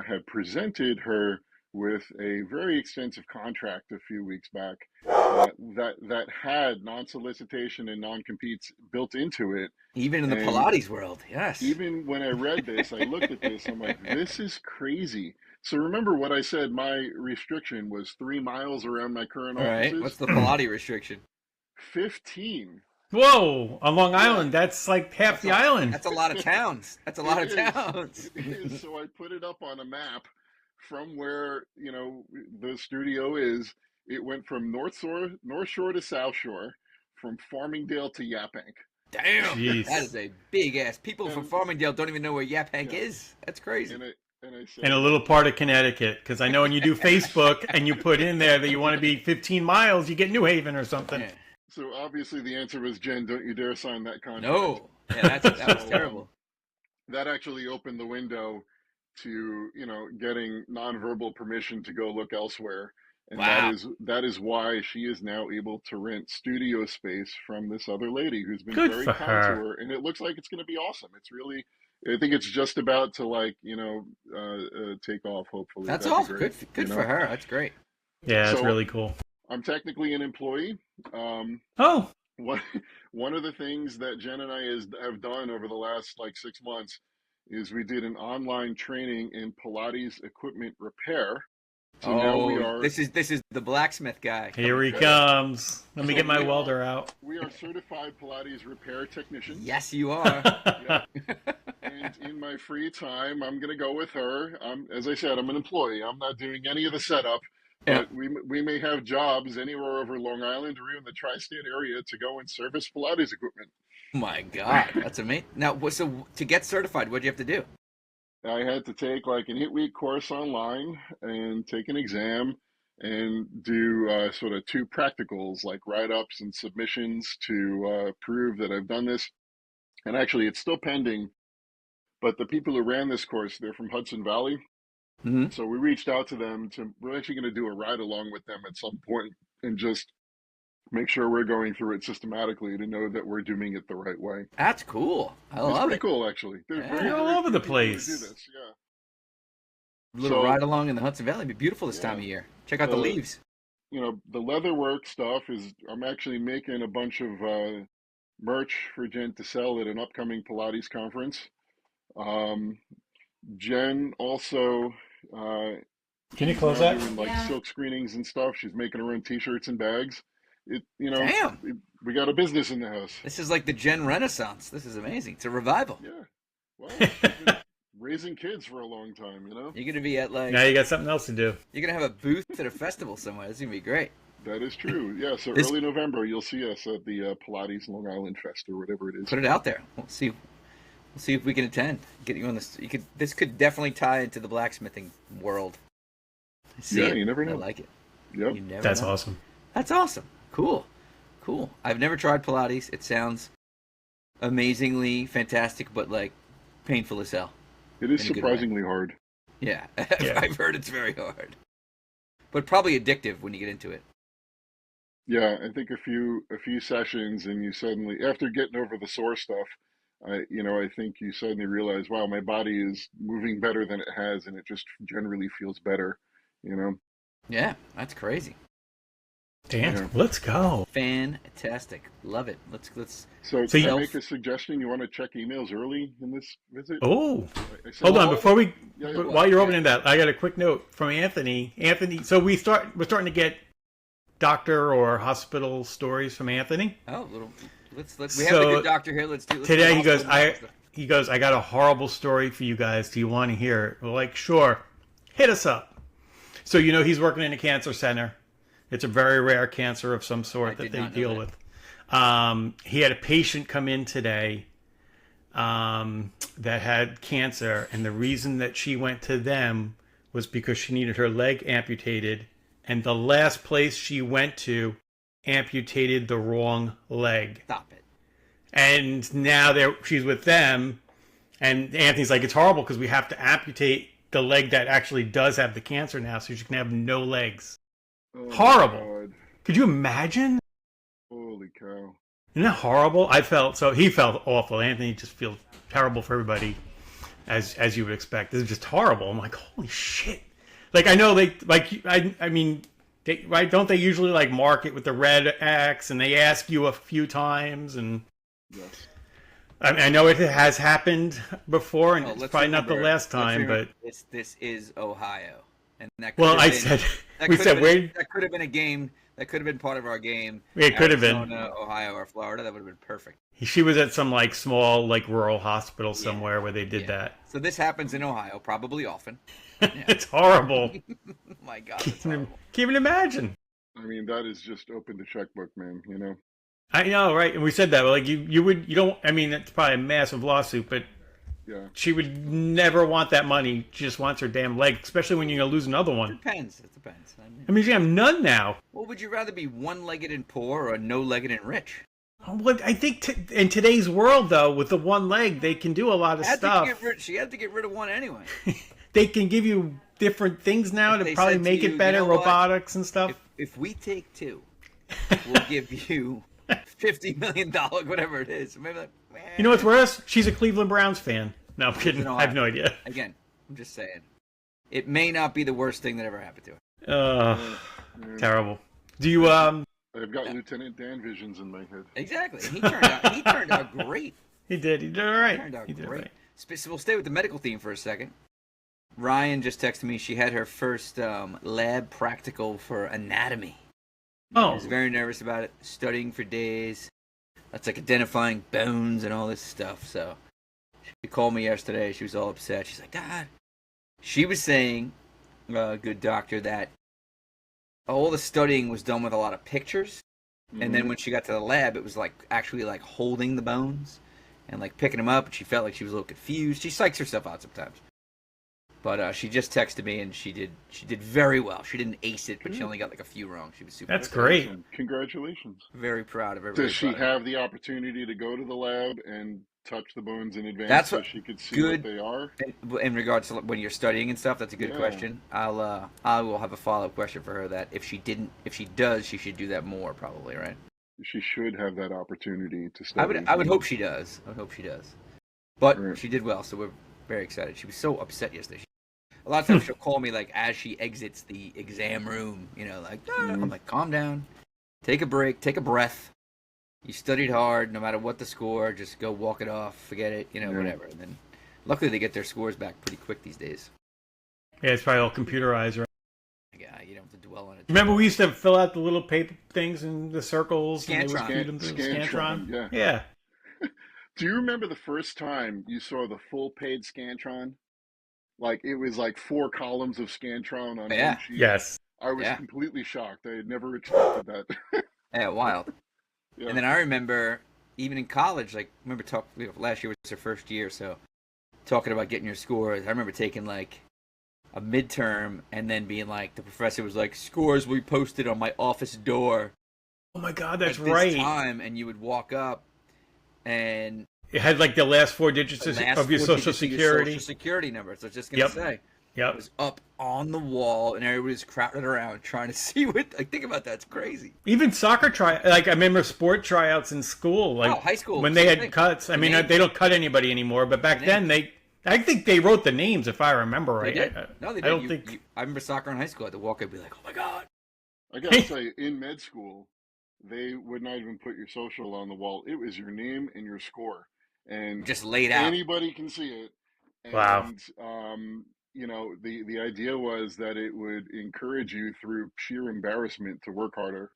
[SPEAKER 5] had presented her with a very extensive contract a few weeks back that had non-solicitation and non-competes built into it.
[SPEAKER 4] Even in the
[SPEAKER 5] And
[SPEAKER 4] Pilates world, yes.
[SPEAKER 5] even when I read this, I looked at this, I'm like, this is crazy. So remember what I said, my restriction was 3 miles around my current
[SPEAKER 4] All right.
[SPEAKER 5] offices?
[SPEAKER 4] What's the Pilates restriction?
[SPEAKER 5] 15.
[SPEAKER 3] Whoa, on Long Island, that's like half the island.
[SPEAKER 4] That's a lot of towns. That's a lot of
[SPEAKER 5] It is.
[SPEAKER 4] towns.
[SPEAKER 5] It is. So I put it up on a map from where, the studio is. It went from North Shore to South Shore, from Farmingdale to Yaphank.
[SPEAKER 4] Damn,
[SPEAKER 3] Jeez.
[SPEAKER 4] that is a big ass. People from
[SPEAKER 5] And-
[SPEAKER 4] Farmingdale don't even know where Yaphank
[SPEAKER 5] Yeah.
[SPEAKER 4] is. That's crazy.
[SPEAKER 5] And I said,
[SPEAKER 3] And a little part of Connecticut, because I know when you do Facebook and you put in there that you want to be 15 miles, you get New Haven or something.
[SPEAKER 4] Yeah.
[SPEAKER 5] so obviously the answer was, Jen, don't you dare sign that contract.
[SPEAKER 4] No, yeah, that was
[SPEAKER 5] So,
[SPEAKER 4] terrible.
[SPEAKER 5] That actually opened the window to, getting nonverbal permission to go look elsewhere. And
[SPEAKER 4] Wow.
[SPEAKER 5] that is why she is now able to rent studio space from this other lady who's been
[SPEAKER 3] Good
[SPEAKER 5] very
[SPEAKER 3] for
[SPEAKER 5] kind
[SPEAKER 3] her.
[SPEAKER 5] to her, and it looks like it's going to be awesome. It's really, I think it's just about to take off. Hopefully,
[SPEAKER 4] That's
[SPEAKER 5] That'd be
[SPEAKER 4] awesome.
[SPEAKER 5] great,
[SPEAKER 4] Good
[SPEAKER 5] you
[SPEAKER 4] for
[SPEAKER 5] know?
[SPEAKER 4] her. That's great.
[SPEAKER 3] Yeah, it's
[SPEAKER 5] So-
[SPEAKER 3] really cool.
[SPEAKER 5] I'm technically an employee.
[SPEAKER 3] Oh,
[SPEAKER 5] One of the things that Jen and I have done over the last 6 months is we did an online training in Pilates equipment repair. So now we are
[SPEAKER 4] this is the blacksmith guy.
[SPEAKER 3] here he comes. Let me
[SPEAKER 5] So
[SPEAKER 3] get my
[SPEAKER 5] we are-
[SPEAKER 3] welder out.
[SPEAKER 5] we are certified Pilates repair technicians.
[SPEAKER 4] Yes, you are.
[SPEAKER 5] Yeah. And in my free time, I'm going to go with her. As I said, I'm an employee. I'm not doing any of the setup.
[SPEAKER 4] Yeah.
[SPEAKER 5] But we may have jobs anywhere over Long Island or even the tri-state area to go and service Pilates equipment.
[SPEAKER 4] Oh my God, that's amazing. Now, so to get certified, what do you have to do?
[SPEAKER 5] I had to take an 8-week course online and take an exam and do sort of 2 practicals, like write-ups and submissions to prove that I've done this. And actually, it's still pending. But the people who ran this course, they're from Hudson Valley.
[SPEAKER 4] Mhm.
[SPEAKER 5] So we reached out to them we're actually going to do a ride along with them at some point and just make sure we're going through it systematically to know that we're doing it the right way.
[SPEAKER 4] That's cool. I
[SPEAKER 5] It's
[SPEAKER 4] love
[SPEAKER 5] pretty
[SPEAKER 4] it.
[SPEAKER 5] cool, actually. They're
[SPEAKER 4] Yeah.
[SPEAKER 5] very,
[SPEAKER 3] You're all
[SPEAKER 5] very
[SPEAKER 3] over the
[SPEAKER 5] good people who
[SPEAKER 3] place.
[SPEAKER 5] do this, yeah.
[SPEAKER 4] Little
[SPEAKER 5] So-
[SPEAKER 4] ride along in the Hudson Valley. It'd be beautiful this
[SPEAKER 5] Yeah.
[SPEAKER 4] time of year. Check out the
[SPEAKER 5] Uh,
[SPEAKER 4] leaves.
[SPEAKER 5] The leatherwork stuff I'm actually making a bunch of merch for Jen to sell at an upcoming Pilates conference. Jen also
[SPEAKER 3] Can you
[SPEAKER 5] she's
[SPEAKER 3] close
[SPEAKER 5] now
[SPEAKER 3] that?
[SPEAKER 5] doing silk screenings and stuff. She's making her own t-shirts and bags.
[SPEAKER 4] Damn.
[SPEAKER 5] We got a business in the house.
[SPEAKER 4] This is like the Gen Renaissance. This is amazing. It's a revival.
[SPEAKER 5] Yeah. Well, she's been raising kids for a long time,
[SPEAKER 4] You're gonna be at
[SPEAKER 3] Now you got something else to do.
[SPEAKER 4] you're gonna have a booth at a festival somewhere. This is gonna be great.
[SPEAKER 5] That is true. Yeah, so
[SPEAKER 4] This-
[SPEAKER 5] early November, you'll see us at the Pilates Long Island Fest or whatever it is.
[SPEAKER 4] Put it out there. We'll see. We'll see if we can attend. Get you on this. This could definitely tie into the blacksmithing world. I see
[SPEAKER 5] Yeah,
[SPEAKER 4] it.
[SPEAKER 5] you never
[SPEAKER 4] I
[SPEAKER 5] know.
[SPEAKER 4] like it.
[SPEAKER 5] Yep.
[SPEAKER 4] You never
[SPEAKER 3] That's
[SPEAKER 4] know.
[SPEAKER 3] awesome.
[SPEAKER 4] That's awesome. Cool. I've never tried Pilates. It sounds amazingly fantastic, but painful as hell.
[SPEAKER 5] It is
[SPEAKER 4] In a good
[SPEAKER 5] surprisingly hard.
[SPEAKER 4] Yeah,
[SPEAKER 3] Yeah.
[SPEAKER 4] I've heard it's very hard, but probably addictive when you get into it.
[SPEAKER 5] Yeah, I think a few sessions and you suddenly, after getting over the sore stuff, I think you suddenly realize, wow, my body is moving better than it has, and it just generally feels better, you know?
[SPEAKER 4] Yeah, that's crazy.
[SPEAKER 3] Dan,
[SPEAKER 5] Yeah.
[SPEAKER 3] let's go.
[SPEAKER 4] Fantastic. Love it. Let's
[SPEAKER 5] So
[SPEAKER 3] So
[SPEAKER 5] can I
[SPEAKER 3] you-
[SPEAKER 5] make a suggestion? You want to check emails early in this visit?
[SPEAKER 3] Oh,
[SPEAKER 5] I sent
[SPEAKER 3] hold on.
[SPEAKER 5] all-
[SPEAKER 3] Before we,
[SPEAKER 5] Yeah, yeah.
[SPEAKER 3] while you're opening that, I got a quick note from Anthony. Anthony, so we're starting to get doctor or hospital stories from Anthony.
[SPEAKER 4] Oh, let's we have the good doctor here. Let's do
[SPEAKER 3] Today he
[SPEAKER 4] do
[SPEAKER 3] goes,
[SPEAKER 4] hospital stuff.
[SPEAKER 3] I got a horrible story for you guys. Do you want to hear it? We're like, sure. Hit us up. So he's working in a cancer center. It's a very rare cancer of some sort that
[SPEAKER 4] did
[SPEAKER 3] they
[SPEAKER 4] not know
[SPEAKER 3] deal
[SPEAKER 4] that.
[SPEAKER 3] with. He had a patient come in today that had cancer, and the reason that she went to them was because she needed her leg amputated, and the last place she went to amputated the wrong leg.
[SPEAKER 4] Stop it.
[SPEAKER 3] And now she's with them, and Anthony's like, it's horrible because we have to amputate the leg that actually does have the cancer now, so she can have no legs.
[SPEAKER 5] Oh my
[SPEAKER 3] Horrible.
[SPEAKER 5] God.
[SPEAKER 3] Could you imagine?
[SPEAKER 5] Holy cow.
[SPEAKER 3] Isn't that horrible? He felt awful. Anthony just feels terrible for everybody, as you would expect. This is just horrible. I'm like, holy shit. Like, I know right? Don't they usually like mark it with the red X, and they ask you a few times, and
[SPEAKER 5] Yes.
[SPEAKER 3] I know it has happened before, and
[SPEAKER 4] Oh,
[SPEAKER 3] it's
[SPEAKER 4] let's
[SPEAKER 3] probably not the
[SPEAKER 4] remember-
[SPEAKER 3] last
[SPEAKER 4] let's
[SPEAKER 3] time,
[SPEAKER 4] remember
[SPEAKER 3] but
[SPEAKER 4] this is Ohio, and that.
[SPEAKER 3] well,
[SPEAKER 4] could have
[SPEAKER 3] I
[SPEAKER 4] been-
[SPEAKER 3] said
[SPEAKER 4] that
[SPEAKER 3] we
[SPEAKER 4] could
[SPEAKER 3] said
[SPEAKER 4] have
[SPEAKER 3] where
[SPEAKER 4] been, that could have been a game. That could have been part of our game.
[SPEAKER 3] It could have been.
[SPEAKER 4] Arizona, Ohio, or Florida. That would have been perfect.
[SPEAKER 3] she was at some like small like rural hospital somewhere where they did
[SPEAKER 4] Yeah.
[SPEAKER 3] that.
[SPEAKER 4] So this happens in Ohio, probably often.
[SPEAKER 3] It's horrible.
[SPEAKER 4] Oh my God, it's horrible.
[SPEAKER 3] Can't even imagine.
[SPEAKER 5] I mean, that is just open the checkbook, man, you know?
[SPEAKER 3] I know, right? And we said that, but like you don't. I mean, it's probably a massive lawsuit, but
[SPEAKER 5] Yeah.
[SPEAKER 3] she would never want that money. She just wants her damn leg, especially when you're gonna lose another one.
[SPEAKER 4] Depends. It depends.
[SPEAKER 3] I mean, she have none now.
[SPEAKER 4] Well, would you rather be one-legged and poor or no-legged and rich?
[SPEAKER 3] Well, I think in today's world, though, with the one leg, they can do a lot of stuff.
[SPEAKER 4] She had to get rid of one anyway.
[SPEAKER 3] They can give you different things now
[SPEAKER 4] If
[SPEAKER 3] to
[SPEAKER 4] they
[SPEAKER 3] probably
[SPEAKER 4] said to
[SPEAKER 3] make
[SPEAKER 4] you,
[SPEAKER 3] it
[SPEAKER 4] "You
[SPEAKER 3] better,
[SPEAKER 4] know what?
[SPEAKER 3] robotics and stuff.
[SPEAKER 4] If we take two, we'll give you $50 million, whatever it is. Maybe like,
[SPEAKER 3] You know what's worse? She's a Cleveland Browns fan. No, I'm kidding.
[SPEAKER 4] No,
[SPEAKER 3] I have no idea.
[SPEAKER 4] Again, I'm just saying. It may not be the worst thing that ever happened to her.
[SPEAKER 5] Yeah.
[SPEAKER 3] Terrible. Do you
[SPEAKER 5] I've got Lieutenant Dan visions in my head.
[SPEAKER 4] Exactly. He turned out great.
[SPEAKER 3] He did all right.
[SPEAKER 4] Turned out
[SPEAKER 3] He did all
[SPEAKER 4] great.
[SPEAKER 3] right.
[SPEAKER 4] So we'll stay with the medical theme for a second. Ryan just texted me. She had her first lab practical for anatomy. She
[SPEAKER 3] Oh,
[SPEAKER 4] was very nervous about it, studying for days. That's like identifying bones and all this stuff. So she called me yesterday. She was all upset. She's like, Dad. She was saying, good doctor, that all the studying was done with a lot of pictures. And then when she got to the lab, it was like actually like holding the bones and like picking them up. And she felt like she was a little confused. She psychs herself out sometimes. But she just texted me, and she did very well. She didn't ace it, but she only got like a few wrong. She was super.
[SPEAKER 3] that's
[SPEAKER 4] proud.
[SPEAKER 3] great.
[SPEAKER 5] Awesome. Congratulations.
[SPEAKER 4] Very proud of her.
[SPEAKER 5] Does
[SPEAKER 4] very
[SPEAKER 5] she
[SPEAKER 4] proud of her.
[SPEAKER 5] have the opportunity to go to the lab and touch the bones in advance
[SPEAKER 4] That's
[SPEAKER 5] so
[SPEAKER 4] what-
[SPEAKER 5] she could see
[SPEAKER 4] good-
[SPEAKER 5] what they are?
[SPEAKER 4] In regards to when you're studying and stuff, that's a good
[SPEAKER 5] Yeah.
[SPEAKER 4] question. I will have a follow up question for her. That if she does, she should do that more probably, right?
[SPEAKER 5] She should have that opportunity to study.
[SPEAKER 4] I would hope she does. I would hope she does. But
[SPEAKER 5] Right.
[SPEAKER 4] she did well, so we're very excited. She was so upset yesterday. A lot of times she'll call me like as she exits the exam room, like I'm like, calm down, take a break, take a breath. You studied hard, no matter what the score, just go walk it off, forget it, whatever. And then luckily they get their scores back pretty quick these days.
[SPEAKER 3] Yeah, it's probably all computerized, right?
[SPEAKER 4] Yeah, you don't have to dwell on it.
[SPEAKER 3] Remember, we used to fill out the little paper things in the circles, and they would
[SPEAKER 4] Scantron.
[SPEAKER 3] feed them through
[SPEAKER 5] Scantron,
[SPEAKER 3] Scantron.
[SPEAKER 5] yeah. Do you remember the first time you saw the full paid Scantron? Like, it was like 4 columns of Scantron on
[SPEAKER 4] Yeah.
[SPEAKER 5] one sheet.
[SPEAKER 3] Yes.
[SPEAKER 5] I was
[SPEAKER 4] Yeah.
[SPEAKER 5] completely shocked. I had never expected that.
[SPEAKER 4] Yeah, wild.
[SPEAKER 5] Yeah.
[SPEAKER 4] And then I remember, even in college, last year was her first year, so talking about getting your scores. I remember taking like a midterm and then being like, the professor was like, scores will be posted on my office door.
[SPEAKER 3] Oh my God, that's
[SPEAKER 4] at this
[SPEAKER 3] right.
[SPEAKER 4] time, and you would walk up and
[SPEAKER 3] It had like the last 4 digits
[SPEAKER 4] the last
[SPEAKER 3] of your
[SPEAKER 4] 4
[SPEAKER 3] social
[SPEAKER 4] digits of your
[SPEAKER 3] security.
[SPEAKER 4] social security number. So I was just gonna
[SPEAKER 3] Yep.
[SPEAKER 4] say,
[SPEAKER 3] Yep.
[SPEAKER 4] was up on the wall, and everybody was crowded around trying to see what. Like, think about that; it's crazy.
[SPEAKER 3] Even soccer like I remember sport tryouts in school, like
[SPEAKER 4] high school
[SPEAKER 3] when they
[SPEAKER 4] same
[SPEAKER 3] had
[SPEAKER 4] thing.
[SPEAKER 3] cuts. I mean, they don't cut anybody anymore, but back then I think they wrote the names if I remember right.
[SPEAKER 4] They did. No, they did.
[SPEAKER 3] I don't think.
[SPEAKER 4] I remember soccer in high school. I had to walk up and be like, "Oh my god!"
[SPEAKER 5] I gotta say, in med school, they would not even put your social on the wall. It was your name and your score, and
[SPEAKER 4] Just laid out.
[SPEAKER 5] anybody can see it. And,
[SPEAKER 3] Wow.
[SPEAKER 5] You know, the idea was that it would encourage you through sheer embarrassment to work harder.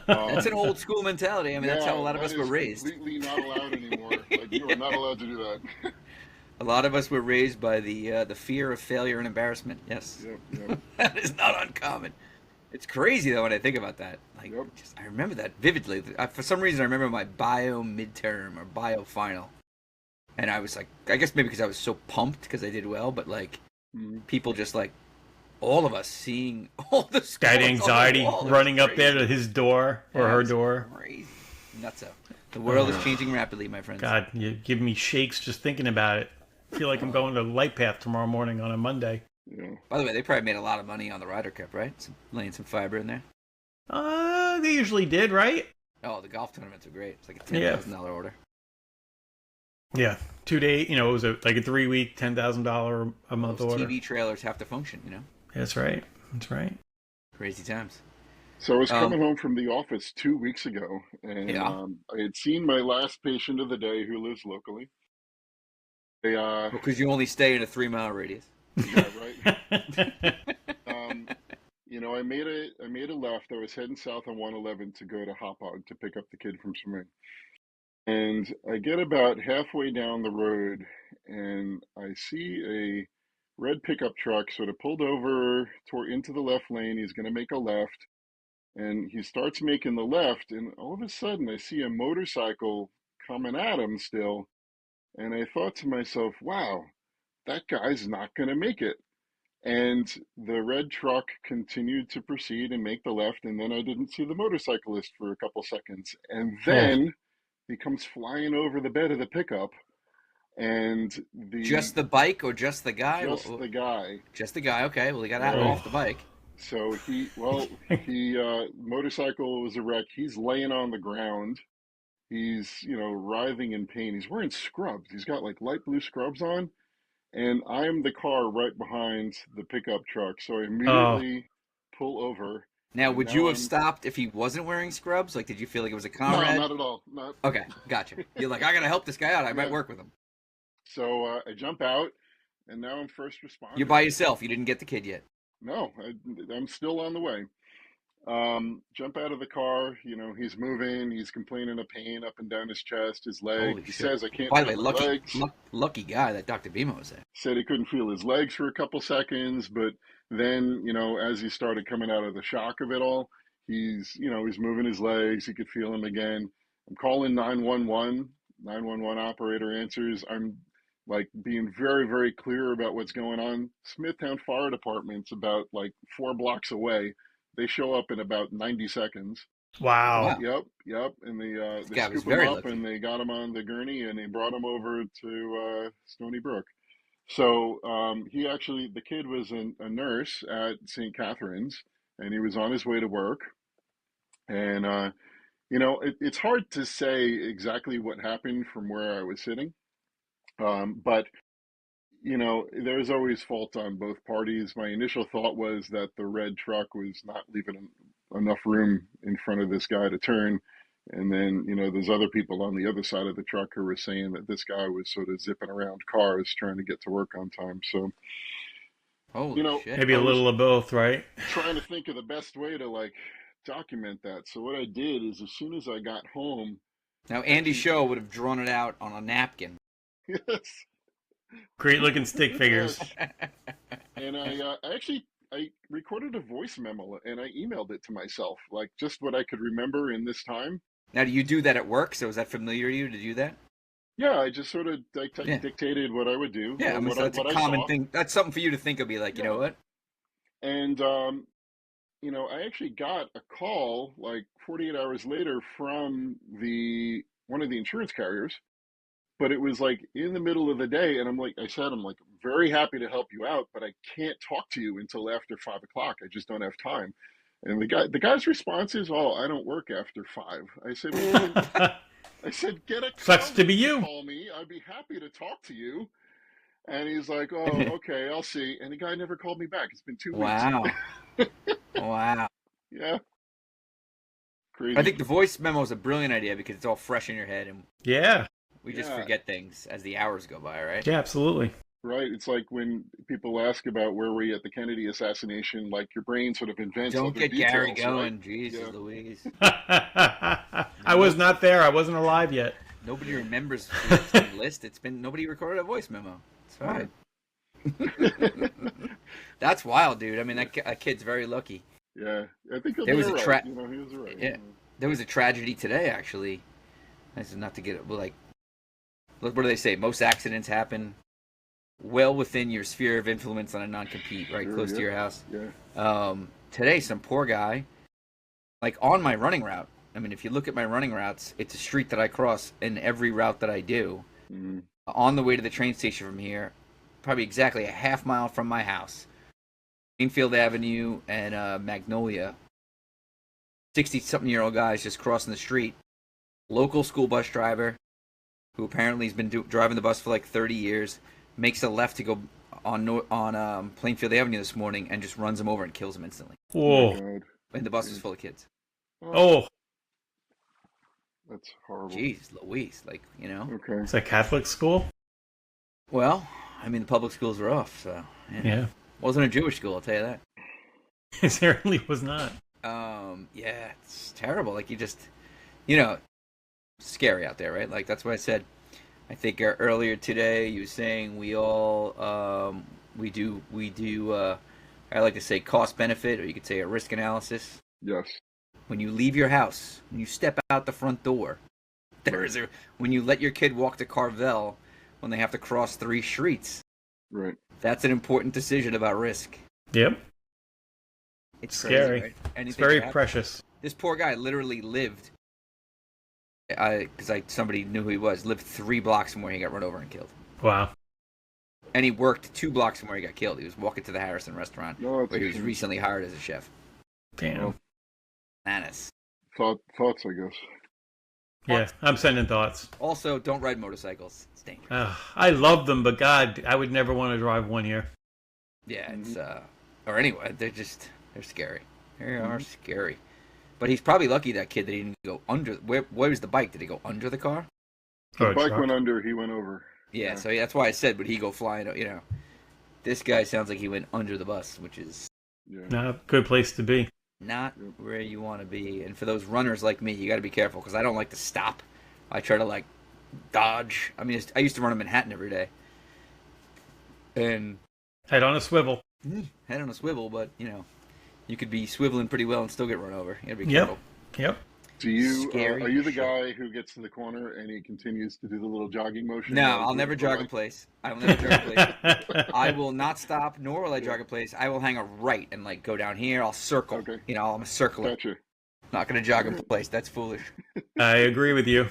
[SPEAKER 4] That's an old school mentality. I mean, that's how a lot of
[SPEAKER 5] that
[SPEAKER 4] us were
[SPEAKER 5] is
[SPEAKER 4] raised.
[SPEAKER 5] Completely not allowed anymore. Like, you are not allowed to do that.
[SPEAKER 4] A lot of us were raised by the fear of failure and embarrassment. Yes,
[SPEAKER 5] Yep.
[SPEAKER 4] that is not uncommon. It's crazy though when I think about that. Like,
[SPEAKER 5] Yep.
[SPEAKER 4] I remember that vividly. For some reason, I remember my bio midterm or bio final, and I was like, I guess maybe because I was so pumped because I did well, but like people just like all of us seeing all the scores
[SPEAKER 3] Got anxiety
[SPEAKER 4] on the wall.
[SPEAKER 3] running up there to his door or her door.
[SPEAKER 4] Crazy, nuts out. The world is changing rapidly, my friends.
[SPEAKER 3] God, you give me shakes just thinking about it. I feel like I'm going to Light Path tomorrow morning on a Monday.
[SPEAKER 5] Yeah.
[SPEAKER 4] By the way, they probably made a lot of money on the Ryder Cup, right? Laying some fiber in there.
[SPEAKER 3] They usually did, right?
[SPEAKER 4] Oh, the golf tournaments are great. It's like a $10,000 order.
[SPEAKER 3] Yeah, 2 day. You know, it was like a 3 week, $10,000 a month
[SPEAKER 4] Those
[SPEAKER 3] order.
[SPEAKER 4] TV trailers have to function, you know.
[SPEAKER 3] That's right. That's right.
[SPEAKER 4] Crazy times.
[SPEAKER 5] So I was coming home from the office 2 weeks ago, and I had seen my last patient of the day who lives locally.
[SPEAKER 4] Because you only stay in a 3-mile radius.
[SPEAKER 5] Yeah, right. You know, I made a left. I was heading south on 111 to go to Hauppauge to pick up the kid from swimming. And I get about halfway down the road, and I see a red pickup truck sort of pulled over into the left lane. He's going to make a left, and he starts making the left, and all of a sudden I see a motorcycle coming at him still. And I thought to myself, wow, that guy's not going to make it. And the red truck continued to proceed and make the left, and then I didn't see the motorcyclist for a couple seconds. And then he comes flying over the bed of the pickup, and
[SPEAKER 4] Just the bike or just the guy?
[SPEAKER 5] Just the guy.
[SPEAKER 4] Just the guy, okay. Well, he got out off the bike.
[SPEAKER 5] So motorcycle was a wreck. He's laying on the ground. He's, writhing in pain. He's wearing scrubs. He's got like light blue scrubs on. And I'm the car right behind the pickup truck. So I immediately pull over.
[SPEAKER 4] Now, would you have stopped if he wasn't wearing scrubs? Like, did you feel like it was a comrade?
[SPEAKER 5] No, not at all.
[SPEAKER 4] Okay, gotcha. You're like, I got to help this guy out. I might work with him.
[SPEAKER 5] So I jump out, and now I'm first responder.
[SPEAKER 4] You're by yourself. You didn't get the kid yet.
[SPEAKER 5] No, I'm still on the way. Jump out of the car. He's moving. He's complaining of pain up and down his chest, his leg.
[SPEAKER 4] Holy
[SPEAKER 5] He
[SPEAKER 4] shit.
[SPEAKER 5] says, I can't
[SPEAKER 4] By the
[SPEAKER 5] feel
[SPEAKER 4] way,
[SPEAKER 5] my legs.
[SPEAKER 4] lucky guy that Dr. Bimo was there.
[SPEAKER 5] Said he couldn't feel his legs for a couple seconds, but then, as he started coming out of the shock of it all, he's moving his legs. He could feel him again. I'm calling 911. 911 operator answers. I'm like being very, very clear about what's going on. Smithtown Fire Department's about like 4 blocks away. They show up in about 90 seconds.
[SPEAKER 3] Wow.
[SPEAKER 5] Yep. And they
[SPEAKER 4] guy was
[SPEAKER 5] scoop him
[SPEAKER 4] very
[SPEAKER 5] up
[SPEAKER 4] lucky.
[SPEAKER 5] and they got him on the gurney and they brought him over to Stony Brook. So the kid was a nurse at St. Catherine's, and he was on his way to work. And it's hard to say exactly what happened from where I was sitting, but there's always fault on both parties. My initial thought was that the red truck was not leaving enough room in front of this guy to turn. And then, there's other people on the other side of the truck who were saying that this guy was sort of zipping around cars trying to get to work on time. So,
[SPEAKER 4] Holy shit.
[SPEAKER 3] Maybe a little of both, right?
[SPEAKER 5] trying to think of the best way to document that. So what I did is as soon as I got home.
[SPEAKER 4] Now, Andy Show would have drawn it out on a napkin.
[SPEAKER 5] Yes.
[SPEAKER 3] Great looking stick figures.
[SPEAKER 5] And I recorded a voice memo and I emailed it to myself, like just what I could remember in this time.
[SPEAKER 4] Now, do you do that at work? So is that familiar to you to do that?
[SPEAKER 5] Yeah, I just sort of dictated what I would do.
[SPEAKER 4] Yeah, I mean, so that's a common thing. That's something for you to think of, be like, you know what?
[SPEAKER 5] And, I actually got a call like 48 hours later from one of the insurance carriers. but it was like in the middle of the day, and I'm like, very happy to help you out, but I can't talk to you until after 5 o'clock. I just don't have time. And the guy's response is, "Oh, I don't work after 5." I said, "Well, I said, get a
[SPEAKER 3] Sucks to be
[SPEAKER 5] colleague
[SPEAKER 3] you.
[SPEAKER 5] call me. I'd be happy to talk to you." And he's like, "Oh, okay, I'll see." And the guy never called me back. It's been 2 weeks.
[SPEAKER 4] Wow. Wow.
[SPEAKER 5] Yeah, crazy.
[SPEAKER 4] I think the voice memo is a brilliant idea because it's all fresh in your head and
[SPEAKER 3] Yeah.
[SPEAKER 4] we just
[SPEAKER 5] Yeah.
[SPEAKER 4] forget things as the hours go by, right?
[SPEAKER 3] Yeah, absolutely.
[SPEAKER 5] Right. It's like when people ask about where were you at the Kennedy assassination, like your brain sort of invents
[SPEAKER 4] Don't
[SPEAKER 5] other
[SPEAKER 4] get Gary
[SPEAKER 5] details,
[SPEAKER 4] going.
[SPEAKER 5] right?
[SPEAKER 4] Jesus
[SPEAKER 5] Yeah.
[SPEAKER 4] Louise.
[SPEAKER 3] I was not there. I wasn't alive yet.
[SPEAKER 4] Nobody remembers the list. Nobody recorded a voice memo. It's all right. That's wild, dude. I mean, that kid's very lucky.
[SPEAKER 5] Yeah, I think he'll
[SPEAKER 4] There
[SPEAKER 5] be
[SPEAKER 4] was a
[SPEAKER 5] all
[SPEAKER 4] tra-
[SPEAKER 5] right. You know, he was all right.
[SPEAKER 4] Yeah. There was a tragedy today, actually. This is not to get like, look, what do they say? Most accidents happen well within your sphere of influence on a non-compete, right,
[SPEAKER 5] Sure,
[SPEAKER 4] close to
[SPEAKER 5] yeah.
[SPEAKER 4] your house.
[SPEAKER 5] Yeah.
[SPEAKER 4] Today, some poor guy, like on my running route. I mean, if you look at my running routes, it's a street that I cross in every route that I do.
[SPEAKER 5] Mhm.
[SPEAKER 4] On the way to the train station from here, probably exactly a half mile from my house, Greenfield Avenue and Magnolia. 60-something-year-old guy's just crossing the street. Local school bus driver, who apparently has been driving the bus for like 30 years, makes a left to go on Plainfield Avenue this morning and just runs him over and kills him instantly.
[SPEAKER 5] Oh,
[SPEAKER 3] Whoa.
[SPEAKER 5] my God.
[SPEAKER 4] And the bus is full of kids.
[SPEAKER 3] Oh,
[SPEAKER 5] That's horrible.
[SPEAKER 4] Jeez Louise, like, you know.
[SPEAKER 5] Okay.
[SPEAKER 3] it's a Catholic school?
[SPEAKER 4] Well, I mean, the public schools are off, so.
[SPEAKER 3] Yeah.
[SPEAKER 4] Wasn't a Jewish school, I'll tell you that.
[SPEAKER 3] It certainly was not.
[SPEAKER 4] Yeah, it's terrible. Like, you just, you know, scary out there, right? Like, that's what I said. I think earlier today you were saying we all, we do, I like to say cost benefit, or you could say a risk analysis.
[SPEAKER 5] Yes.
[SPEAKER 4] When you leave your house, when you step out the front door, when you let your kid walk to Carvel, when they have to cross 3 streets,
[SPEAKER 5] Right.
[SPEAKER 4] that's an important decision about risk.
[SPEAKER 3] Yep.
[SPEAKER 4] It's
[SPEAKER 3] Scary.
[SPEAKER 4] crazy, right?
[SPEAKER 3] It's
[SPEAKER 4] Anything
[SPEAKER 3] very
[SPEAKER 4] could happen.
[SPEAKER 3] precious.
[SPEAKER 4] This poor guy literally lived. Somebody knew who he was. Lived 3 blocks from where he got run over and killed,
[SPEAKER 3] Wow.
[SPEAKER 4] and he worked 2 blocks from where he got killed. He was walking to the Harrison restaurant
[SPEAKER 5] No, it's
[SPEAKER 4] where he was
[SPEAKER 5] a shame.
[SPEAKER 4] recently hired as a chef.
[SPEAKER 3] Damn.
[SPEAKER 4] Bananas.
[SPEAKER 5] Thoughts, I guess.
[SPEAKER 3] Yeah, I'm sending thoughts.
[SPEAKER 4] Also, don't ride motorcycles. It's dangerous.
[SPEAKER 3] I love them, but God, I would never want to drive one here.
[SPEAKER 4] Yeah, it's or anyway, they're scary. They are scary. But he's probably lucky, that kid, that he didn't go under. Where was the bike? Did he go under the car?
[SPEAKER 3] Or
[SPEAKER 5] The
[SPEAKER 3] a
[SPEAKER 5] bike
[SPEAKER 3] truck.
[SPEAKER 5] went under. He went over.
[SPEAKER 4] Yeah, so that's why I said, would he go flying? You know, this guy sounds like he went under the bus, which is
[SPEAKER 5] Yeah.
[SPEAKER 3] Not a good place to be.
[SPEAKER 4] not where you want to be. And for those runners like me, you got to be careful, because I don't like to stop. I try to like dodge. I mean, I used to run in Manhattan every day, and
[SPEAKER 3] Head on a swivel.
[SPEAKER 4] head on a swivel. But you know, you could be swiveling pretty well and still get run over. You got to be
[SPEAKER 3] Yep.
[SPEAKER 4] careful.
[SPEAKER 3] Yep.
[SPEAKER 5] Do you
[SPEAKER 4] Scary
[SPEAKER 5] are you the
[SPEAKER 4] shit.
[SPEAKER 5] guy who gets to the corner and he continues to do the little jogging motion?
[SPEAKER 4] No,
[SPEAKER 5] while
[SPEAKER 4] I'll
[SPEAKER 5] doing
[SPEAKER 4] never
[SPEAKER 5] the
[SPEAKER 4] jog in
[SPEAKER 5] bike?
[SPEAKER 4] place. I will never jog in place. I will not stop, nor will I jog in place. I will hang a right and like go down here. I'll circle.
[SPEAKER 5] Okay.
[SPEAKER 4] You know, I'm a circler.
[SPEAKER 5] Gotcha.
[SPEAKER 4] Not gonna jog in place. That's foolish.
[SPEAKER 3] I agree with you.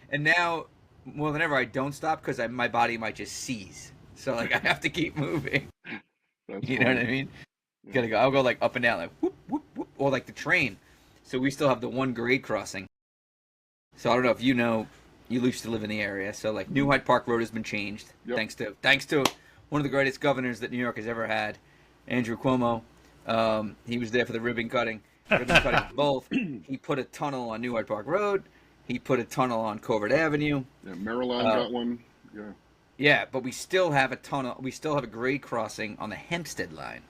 [SPEAKER 4] And now, more than ever, I don't stop because my body might just seize. So like I have to keep moving.
[SPEAKER 5] That's
[SPEAKER 4] You know what I
[SPEAKER 5] funny.
[SPEAKER 4] mean? Gotta go. I'll go like up and down, like whoop whoop whoop, or like the train. So we still have the one grade crossing. So I don't know if you know. You used to live in the area, so like New Hyde Park Road has been changed
[SPEAKER 5] Yep.
[SPEAKER 4] thanks to one of the greatest governors that New York has ever had, Andrew Cuomo. He was there for the ribbon cutting. Both. He put a tunnel on New Hyde Park Road. He put a tunnel on Covert Avenue.
[SPEAKER 5] Yeah, Maryland got one. Yeah.
[SPEAKER 4] Yeah, but we still have a tunnel. We still have a grade crossing on the Hempstead line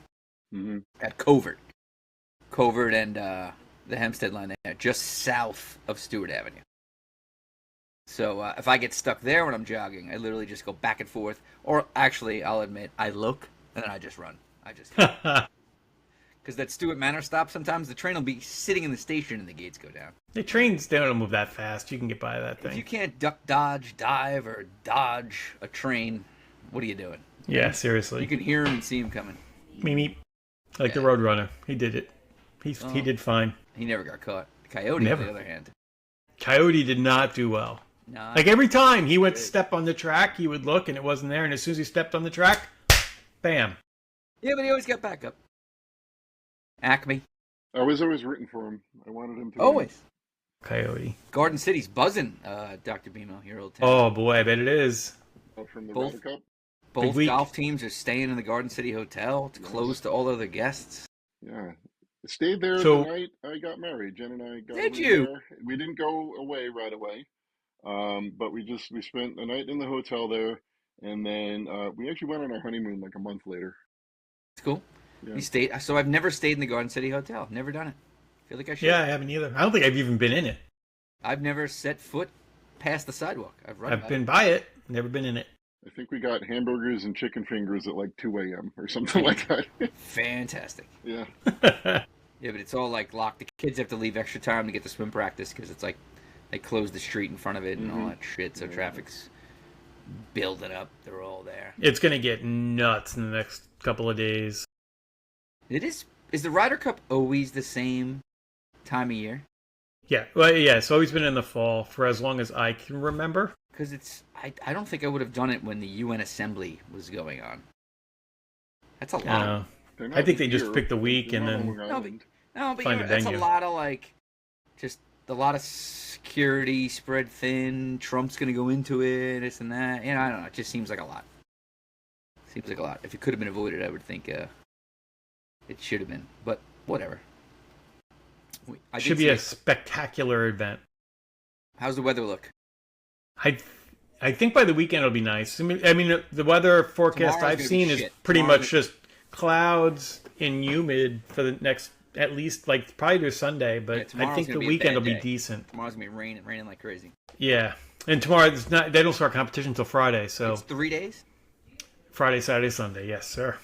[SPEAKER 5] Hmm.
[SPEAKER 4] at Covert and the Hempstead line there, just south of Stewart Avenue. So if I get stuck there when I'm jogging, I literally just go back and forth. Or actually, I'll admit, I look and then I just run. Because that Stewart Manor stop, sometimes the train will be sitting in the station and the gates go down.
[SPEAKER 3] The trains don't move that fast. You can get by that
[SPEAKER 4] If you
[SPEAKER 3] thing.
[SPEAKER 4] can't duck, dodge, dive, or dodge a train, what are you doing?
[SPEAKER 3] Yeah,
[SPEAKER 4] You
[SPEAKER 3] seriously.
[SPEAKER 4] can hear him and see him coming.
[SPEAKER 3] Meep, meep. Like the Roadrunner. He did it. He did fine.
[SPEAKER 4] He never got caught. Coyote,
[SPEAKER 3] Never.
[SPEAKER 4] on the other hand.
[SPEAKER 3] Coyote did not do well.
[SPEAKER 4] Nah.
[SPEAKER 3] Like every time he went to step on the track, he would look and it wasn't there. And as soon as he stepped on the track, bam.
[SPEAKER 4] Yeah, but he always got back up. Acme.
[SPEAKER 5] I was always rooting for him. I wanted him to win.
[SPEAKER 4] Always.
[SPEAKER 3] Coyote.
[SPEAKER 4] Garden City's buzzing, Dr. Bimo, your old town.
[SPEAKER 3] Oh boy, I bet it is.
[SPEAKER 5] From the
[SPEAKER 4] Both-
[SPEAKER 5] Ryder Cup.
[SPEAKER 4] Both
[SPEAKER 3] week.
[SPEAKER 4] golf teams are staying in the Garden City Hotel. It's closed to all other guests.
[SPEAKER 5] Yeah. I stayed there
[SPEAKER 3] So-
[SPEAKER 5] the night I got married. Jen and I got
[SPEAKER 4] Did
[SPEAKER 5] married
[SPEAKER 4] you?
[SPEAKER 5] there. We didn't go away right away. But we spent the night in the hotel there, and then we actually went on our honeymoon like a month later.
[SPEAKER 4] It's cool.
[SPEAKER 5] Yeah.
[SPEAKER 4] You stayed. So I've never stayed in the Garden City Hotel. Never done it. Feel like I should.
[SPEAKER 3] Yeah, I haven't either. I don't think I've even been in it.
[SPEAKER 4] I've never set foot past the sidewalk.
[SPEAKER 3] I've been by it, never been in it.
[SPEAKER 5] I think we got hamburgers and chicken fingers at like 2 a.m. or something like that.
[SPEAKER 4] Fantastic.
[SPEAKER 5] Yeah.
[SPEAKER 4] Yeah, but it's all like locked. The kids have to leave extra time to get to swim practice because it's like they close the street in front of it and all that shit. So traffic's building up. They're all there.
[SPEAKER 3] It's gonna get nuts in the next couple of days.
[SPEAKER 4] It is. Is the Ryder Cup always the same time of year?
[SPEAKER 3] Yeah, well, yeah. It's always been in the fall for as long as I can remember.
[SPEAKER 4] Because it's. I don't think I would have done it when the UN Assembly was going on. That's a lot.
[SPEAKER 5] They're
[SPEAKER 3] I
[SPEAKER 5] not
[SPEAKER 3] think they just
[SPEAKER 5] here.
[SPEAKER 3] pick the week
[SPEAKER 5] They're
[SPEAKER 3] and
[SPEAKER 5] not
[SPEAKER 3] then-
[SPEAKER 5] on Long
[SPEAKER 4] No,
[SPEAKER 5] Island.
[SPEAKER 4] No, but
[SPEAKER 3] Find
[SPEAKER 4] you
[SPEAKER 3] a
[SPEAKER 4] know, that's a
[SPEAKER 3] venue.
[SPEAKER 4] lot of like, just a lot of security spread thin. Trump's gonna go into it, this and that. You know, I don't know. It just seems like a lot. Seems like a lot. If it could have been avoided, I would think it should have been. But whatever. I did
[SPEAKER 3] Should be
[SPEAKER 4] see
[SPEAKER 3] a
[SPEAKER 4] it.
[SPEAKER 3] spectacular event.
[SPEAKER 4] How's the weather look?
[SPEAKER 3] I think by the weekend it'll be nice. I mean, the weather forecast
[SPEAKER 4] Tomorrow's
[SPEAKER 3] I've
[SPEAKER 4] gonna
[SPEAKER 3] seen
[SPEAKER 4] be
[SPEAKER 3] is
[SPEAKER 4] shit.
[SPEAKER 3] pretty
[SPEAKER 4] Tomorrow's
[SPEAKER 3] much just clouds and humid for the next, at least like probably to Sunday.
[SPEAKER 4] Yeah,
[SPEAKER 3] But I
[SPEAKER 4] tomorrow's
[SPEAKER 3] think
[SPEAKER 4] gonna
[SPEAKER 3] the
[SPEAKER 4] be a
[SPEAKER 3] weekend
[SPEAKER 4] bad
[SPEAKER 3] will be
[SPEAKER 4] day.
[SPEAKER 3] decent.
[SPEAKER 4] Tomorrow's gonna be raining like crazy.
[SPEAKER 3] Yeah, and tomorrow it's not. They don't start competition until Friday. So
[SPEAKER 4] It's 3 days.
[SPEAKER 3] Friday, Saturday, Sunday. Yes, sir.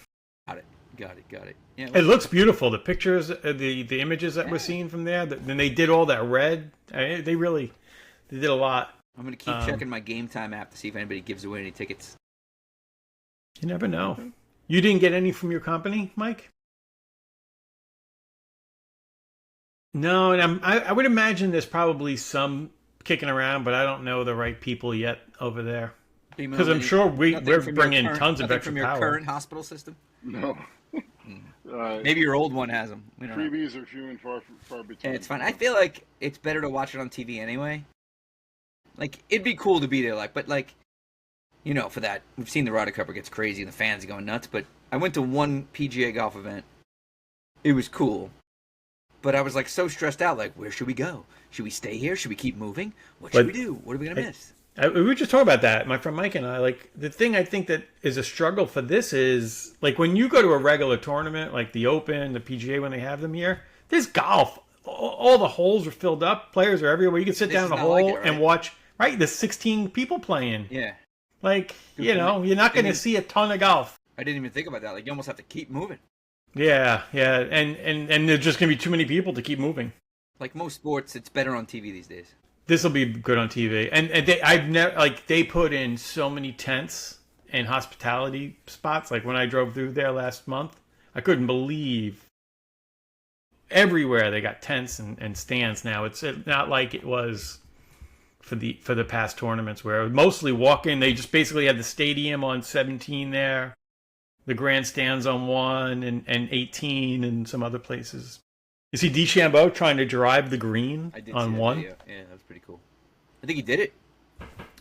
[SPEAKER 4] Got it. Yeah.
[SPEAKER 3] It looks beautiful. The pictures, the images that we're seeing from there. Then they did all that red. They did a lot.
[SPEAKER 4] I'm gonna keep checking my Game Time app to see if anybody gives away any tickets.
[SPEAKER 3] You never know. You didn't get any from your company, Mike? No, and I would imagine there's probably some kicking around, but I don't know the right people yet over there. Because I'm sure we're bringing tons of extra
[SPEAKER 4] from your
[SPEAKER 3] power.
[SPEAKER 4] current hospital system.
[SPEAKER 5] No.
[SPEAKER 4] Maybe your old one has them. We don't know.
[SPEAKER 5] Freebies are few and far between.
[SPEAKER 4] Yeah, it's fine. I feel like it's better to watch it on TV anyway. Like, it'd be cool to be there, like, but like, you know, for that, we've seen the Ryder Cup, it gets crazy and the fans are going nuts, but I went to one PGA golf event. It was cool. But I was like so stressed out, like, where should we go? Should we stay here? Should we keep moving? What should we do? What are we gonna miss?
[SPEAKER 3] We were just talking about that, my friend Mike and I. Like, the thing I think that is a struggle for this is, like, when you go to a regular tournament, like the Open, the PGA, when they have them here, there's golf. All the holes are filled up. Players are everywhere. You can sit
[SPEAKER 4] This
[SPEAKER 3] down
[SPEAKER 4] is
[SPEAKER 3] in a
[SPEAKER 4] not
[SPEAKER 3] hole
[SPEAKER 4] like it, right?
[SPEAKER 3] and watch. Right, there's 16 people playing.
[SPEAKER 4] Yeah.
[SPEAKER 3] Like, you know, you're not going to see a ton of golf.
[SPEAKER 4] I didn't even think about that. Like, you almost have to keep moving.
[SPEAKER 3] Yeah, and there's just going to be too many people to keep moving.
[SPEAKER 4] Like most sports, it's better on TV these days.
[SPEAKER 3] This will be good on TV, and they put in so many tents and hospitality spots. Like when I drove through there last month, I couldn't believe everywhere they got tents and stands now. It's not like it was for the past tournaments where it was mostly walk-in. They just basically had the stadium on 17 there, the grandstands on 1 and 18 and some other places. You see DeChambeau trying to drive the green
[SPEAKER 4] I did
[SPEAKER 3] on
[SPEAKER 4] see that
[SPEAKER 3] 1.
[SPEAKER 4] video. Yeah, that was pretty cool. I think he did it.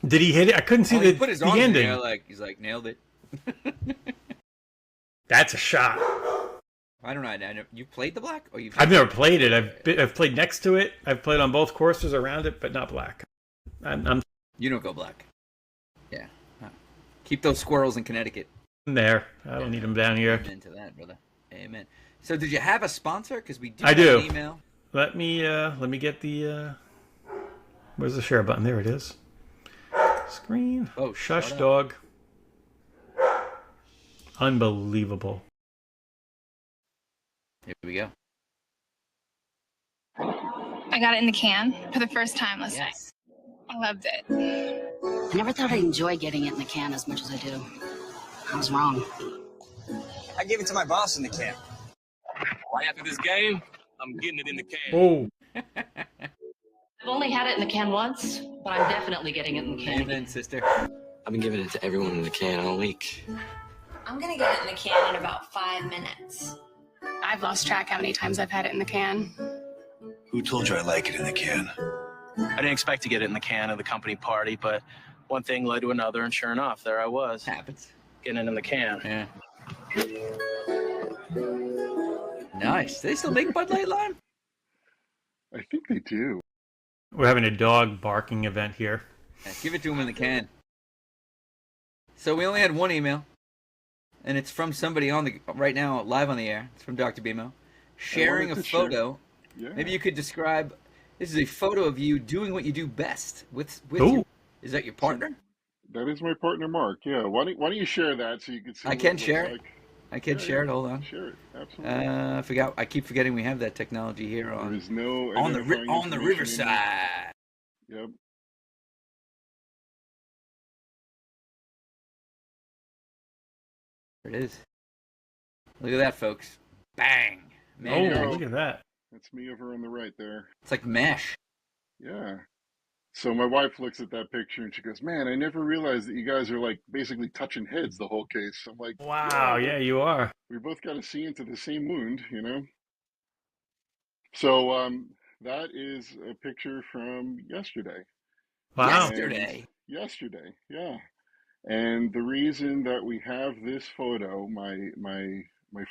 [SPEAKER 3] Did he hit it? I couldn't see
[SPEAKER 4] He put his
[SPEAKER 3] the
[SPEAKER 4] arms in
[SPEAKER 3] ending.
[SPEAKER 4] there, like he's like nailed it.
[SPEAKER 3] That's a shot.
[SPEAKER 4] I don't know. You played the black, or
[SPEAKER 3] I've never played it. I've played next to it. I've played on both courses around it, but not black. I'm
[SPEAKER 4] You don't go black. Yeah. Keep those squirrels in Connecticut.
[SPEAKER 3] there. I don't need them down here.
[SPEAKER 4] Amen to that, brother. Amen. So, did you have a sponsor? Because we do.
[SPEAKER 3] I
[SPEAKER 4] have
[SPEAKER 3] do.
[SPEAKER 4] An email.
[SPEAKER 3] Let me get the. Where's the share button? There it is. Screen.
[SPEAKER 4] Oh,
[SPEAKER 3] shush,
[SPEAKER 4] shut up.
[SPEAKER 3] dog. Unbelievable.
[SPEAKER 4] Here we go.
[SPEAKER 6] I got it in the can for the first time last night. I loved it.
[SPEAKER 7] I never thought I'd enjoy getting it in the can as much as I do. I was wrong.
[SPEAKER 8] I gave it to my boss in the camp.
[SPEAKER 1] Right after this game, I'm getting it in the can.
[SPEAKER 3] Oh,
[SPEAKER 9] I've only had it in the can once, but I'm definitely getting it in the can.
[SPEAKER 4] Amen, sister.
[SPEAKER 1] I've been giving it to everyone in the can all week.
[SPEAKER 10] I'm gonna get it in the can in about 5 minutes.
[SPEAKER 6] I've lost track how many times I've had it in the can.
[SPEAKER 8] Who told you I like it in the can?
[SPEAKER 2] I didn't expect to get it in the can at the company party, but one thing led to another, and sure enough, there I was.
[SPEAKER 4] Happens.
[SPEAKER 2] Getting it in the can.
[SPEAKER 4] Yeah. Nice. Do they still make Bud Light Lime?
[SPEAKER 5] I think they do.
[SPEAKER 3] We're having a dog barking event here.
[SPEAKER 4] Yeah, give it to him in the can. So we only had one email, and it's from somebody on the right now, live on the air. It's from Dr. Bimo, sharing a photo.
[SPEAKER 5] Yeah.
[SPEAKER 4] Maybe you could describe. This is a photo of you doing what you do best with
[SPEAKER 3] Ooh.
[SPEAKER 4] you. Is that your partner?
[SPEAKER 5] That is my partner, Mark. Yeah. Why don't you share that so you can see?
[SPEAKER 4] I
[SPEAKER 5] what
[SPEAKER 4] can
[SPEAKER 5] it looks
[SPEAKER 4] share it.
[SPEAKER 5] like?
[SPEAKER 4] I can share it. Hold on.
[SPEAKER 5] Share it. Absolutely.
[SPEAKER 4] I keep forgetting we have that technology here
[SPEAKER 5] There
[SPEAKER 4] on
[SPEAKER 5] is no
[SPEAKER 4] on the
[SPEAKER 5] identifying information in
[SPEAKER 4] riverside.
[SPEAKER 5] there. Yep.
[SPEAKER 4] There it is. Look at that, folks. Bang. Man,
[SPEAKER 3] Oh, look at that.
[SPEAKER 5] That's me over on the right there.
[SPEAKER 4] it's like MASH.
[SPEAKER 5] Yeah. So my wife looks at that picture and she goes, "Man, I never realized that you guys are like basically touching heads the whole case." I'm like,
[SPEAKER 3] Wow, yeah, you are.
[SPEAKER 5] we both got to see into the same wound, you know? So that is a picture from yesterday.
[SPEAKER 3] Wow.
[SPEAKER 5] Yesterday, yeah. And the reason that we have this photo, my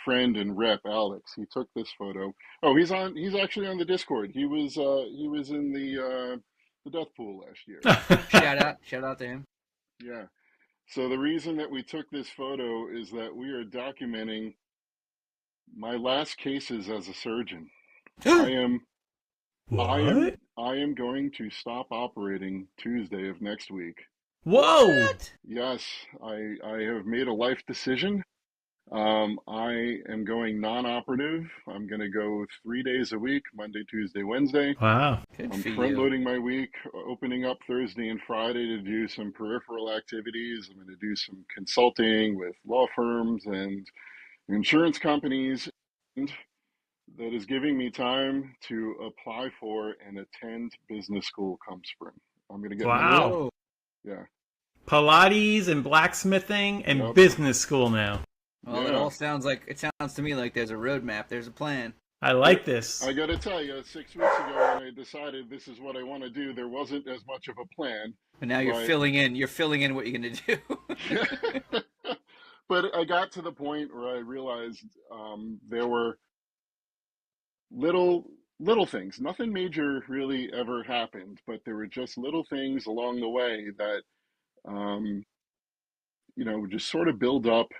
[SPEAKER 5] friend and rep Alex, he took this photo. Oh, he's actually on the Discord. He was in the death pool last year.
[SPEAKER 4] Shout out to him.
[SPEAKER 5] Yeah. So the reason that we took this photo is that we are documenting my last cases as a surgeon.
[SPEAKER 3] What?
[SPEAKER 5] I am going to stop operating Tuesday of next week.
[SPEAKER 3] Whoa!
[SPEAKER 5] Yes, I have made a life decision. I am going non-operative. I'm going to go 3 days a week, Monday, Tuesday, Wednesday.
[SPEAKER 3] Wow.
[SPEAKER 4] Good
[SPEAKER 5] I'm
[SPEAKER 4] for you.
[SPEAKER 5] front-loading my week, opening up Thursday and Friday to do some peripheral activities. I'm going to do some consulting with law firms and insurance companies, and that is giving me time to apply for and attend business school come spring. I'm going to get
[SPEAKER 3] Wow.
[SPEAKER 4] Whoa.
[SPEAKER 5] yeah.
[SPEAKER 3] Pilates and blacksmithing and
[SPEAKER 5] Yep.
[SPEAKER 3] business school now.
[SPEAKER 4] Well, it
[SPEAKER 5] Yeah.
[SPEAKER 4] all sounds to me like there's a roadmap. There's a plan.
[SPEAKER 3] I like this.
[SPEAKER 5] I got to tell you, 6 weeks ago when I decided this is what I want to do, there wasn't as much of a plan.
[SPEAKER 4] And now you're
[SPEAKER 5] Right.
[SPEAKER 4] filling in. You're filling in what you're going to do.
[SPEAKER 5] But I got to the point where I realized there were little things. Nothing major really ever happened, but there were just little things along the way that just sort of build up.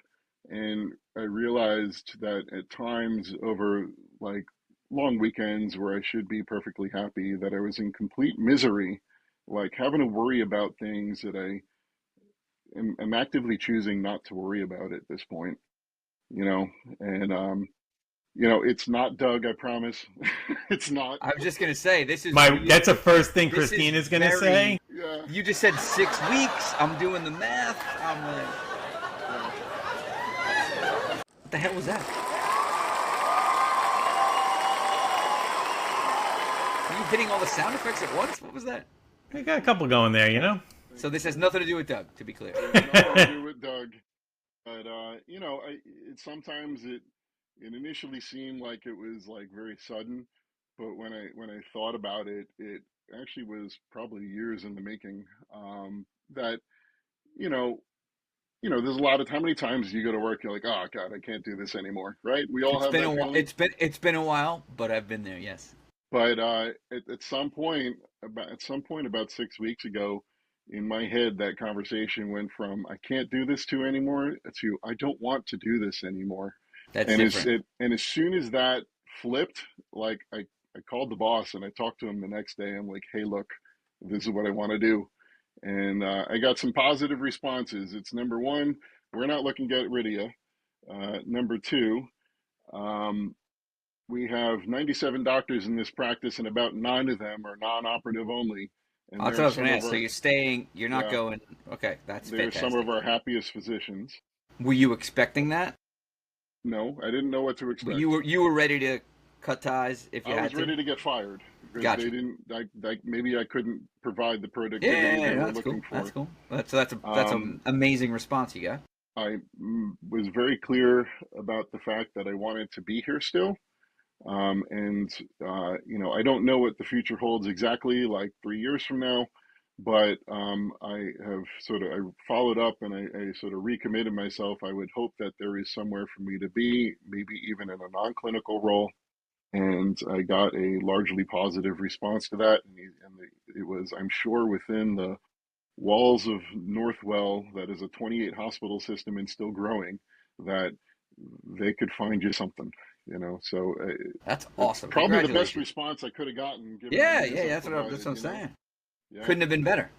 [SPEAKER 5] And I realized that at times over like long weekends where I should be perfectly happy, that I was in complete misery, like having to worry about things that I am actively choosing not to worry about at this point, and it's not Doug, I promise. It's not.
[SPEAKER 4] I was just going to say, this is...
[SPEAKER 3] That's the first thing
[SPEAKER 4] this is
[SPEAKER 3] Christina's going to
[SPEAKER 4] very-
[SPEAKER 3] say.
[SPEAKER 5] Yeah.
[SPEAKER 4] You just said 6 weeks. I'm doing the math. I'm like... What the hell was that? Are you hitting all the sound effects at once? What was that?
[SPEAKER 3] I got a couple going there, you know?
[SPEAKER 4] So this has nothing to do with Doug, to be clear.
[SPEAKER 5] Nothing to do with Doug, but sometimes it initially seemed like it was like very sudden, but when I thought about it, it actually was probably years in the making. That there's a lot of how many times you go to work, you're like, oh God, I can't do this anymore, right? We all
[SPEAKER 4] It's
[SPEAKER 5] have
[SPEAKER 4] been
[SPEAKER 5] that
[SPEAKER 4] a while.
[SPEAKER 5] feeling.
[SPEAKER 4] It's been a while, but I've been there. Yes.
[SPEAKER 5] But at some point, about 6 weeks ago, in my head, that conversation went from I can't do this to anymore to I don't want to do this anymore.
[SPEAKER 4] That's
[SPEAKER 5] And
[SPEAKER 4] different.
[SPEAKER 5] as soon as that flipped, like I called the boss and I talked to him the next day. I'm like, hey, look, this is what I want to do. And I got some positive responses. It's number one, we're not looking to get rid of you. Number two, we have 97 doctors in this practice, and about 9 of them are non-operative only. And
[SPEAKER 4] That's what I was going to ask. So you're staying. You're not going. Okay, that's
[SPEAKER 5] they're
[SPEAKER 4] fantastic.
[SPEAKER 5] some of our happiest physicians.
[SPEAKER 4] Were you expecting that?
[SPEAKER 5] No, I didn't know what to expect.
[SPEAKER 4] You were ready to cut ties if you
[SPEAKER 5] I
[SPEAKER 4] had
[SPEAKER 5] was
[SPEAKER 4] to?
[SPEAKER 5] ready to get fired. because
[SPEAKER 4] Gotcha.
[SPEAKER 5] they didn't. Maybe I couldn't provide the productivity they were
[SPEAKER 4] that's
[SPEAKER 5] looking
[SPEAKER 4] cool.
[SPEAKER 5] for.
[SPEAKER 4] That's cool. That's an amazing response you got.
[SPEAKER 5] I was very clear about the fact that I wanted to be here still. And I don't know what the future holds exactly, like 3 years from now, but I have I followed up and I sort of recommitted myself. I would hope that there is somewhere for me to be, maybe even in a non-clinical role. And I got a largely positive response to that. It was, I'm sure, within the walls of Northwell, that is a 28 hospital system and still growing, that they could find you something. So
[SPEAKER 4] that's awesome.
[SPEAKER 5] Probably the best response I could have gotten.
[SPEAKER 4] That's what I'm saying. Yeah. Couldn't have been better.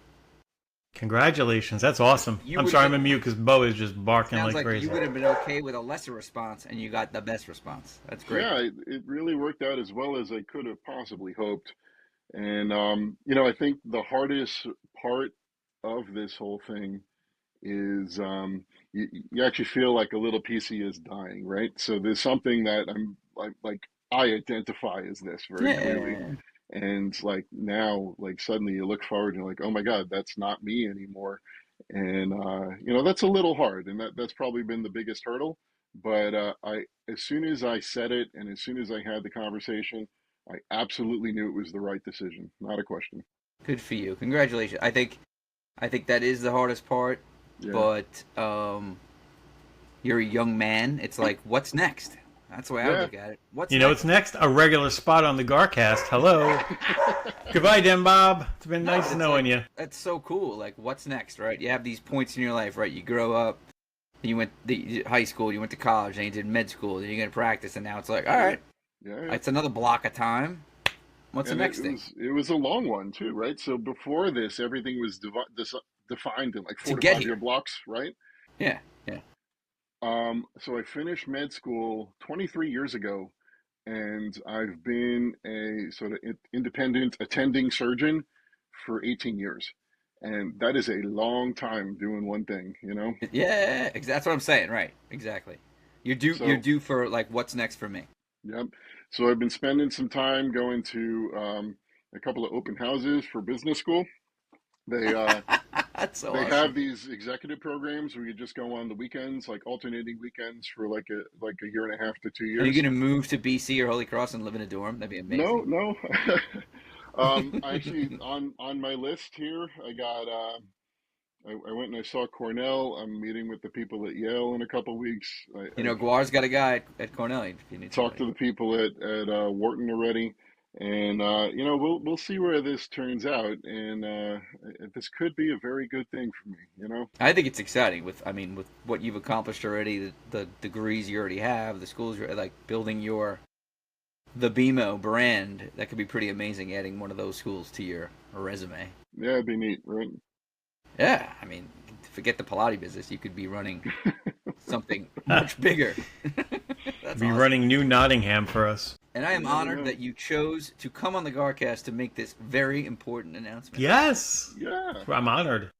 [SPEAKER 3] Congratulations, that's awesome. I'm sorry I'm a mute because Bo is just barking
[SPEAKER 4] like
[SPEAKER 3] crazy.
[SPEAKER 4] You would have been okay with a lesser response, and you got the best response. That's great.
[SPEAKER 5] Yeah, it really worked out as well as I could have possibly hoped. And I think the hardest part of this whole thing is you actually feel like a little piece of you is dying, right? So there's something that I identify as this very clearly. And now, suddenly you look forward and you're like, oh my God, that's not me anymore. And that's a little hard, and that's probably been the biggest hurdle. But as soon as I said it and as soon as I had the conversation, I absolutely knew it was the right decision, not a question.
[SPEAKER 4] Good for you. Congratulations. I think that is the hardest part. Yeah. But you're a young man. It's like, what's next? That's the way I look at it. What's
[SPEAKER 3] next? A regular spot on the Garcast. Hello. Goodbye, Den Bob. It's been nice knowing you.
[SPEAKER 4] That's so cool. Like, what's next, right? You have these points in your life, right? You grow up, you went to high school, you went to college, then you did med school, then you get to practice, and now it's like, all right, it's another block of time. What's the next thing?
[SPEAKER 5] It was a long one, too, right? So before this, everything was defined in 4 to 5 year blocks, right?
[SPEAKER 4] Yeah.
[SPEAKER 5] So I finished med school 23 years ago, and I've been a sort of independent attending surgeon for 18 years. And that is a long time doing one thing,
[SPEAKER 4] Yeah, that's what I'm saying, right? Exactly. You're due for what's next for me.
[SPEAKER 5] Yep. So I've been spending some time going to a couple of open houses for business school. They
[SPEAKER 4] That's so
[SPEAKER 5] they
[SPEAKER 4] awesome.
[SPEAKER 5] have these executive programs where you just go on the weekends, alternating weekends for a year and a half to 2 years.
[SPEAKER 4] Are you going to move to BC or Holy Cross and live in a dorm? That'd be amazing.
[SPEAKER 5] No. Actually, on my list here, I got. I went and I saw Cornell. I'm meeting with the people at Yale in a couple of weeks.
[SPEAKER 4] Guar's got a guy at Cornell. If you need
[SPEAKER 5] to the people at Wharton already. And we'll see where this turns out, and this could be a very good thing for me.
[SPEAKER 4] I think it's exciting with what you've accomplished already, the degrees you already have, the schools you're building the BMO brand. That could be pretty amazing. Adding one of those schools to your resume.
[SPEAKER 5] Yeah, it'd be neat, right?
[SPEAKER 4] Yeah, forget the Pilates business. You could be running something much bigger.
[SPEAKER 3] That's awesome. Running New Nottingham for us.
[SPEAKER 4] And I am honored that you chose to come on the Garcast to make this very important announcement.
[SPEAKER 3] Yes.
[SPEAKER 5] Yeah.
[SPEAKER 3] I'm honored.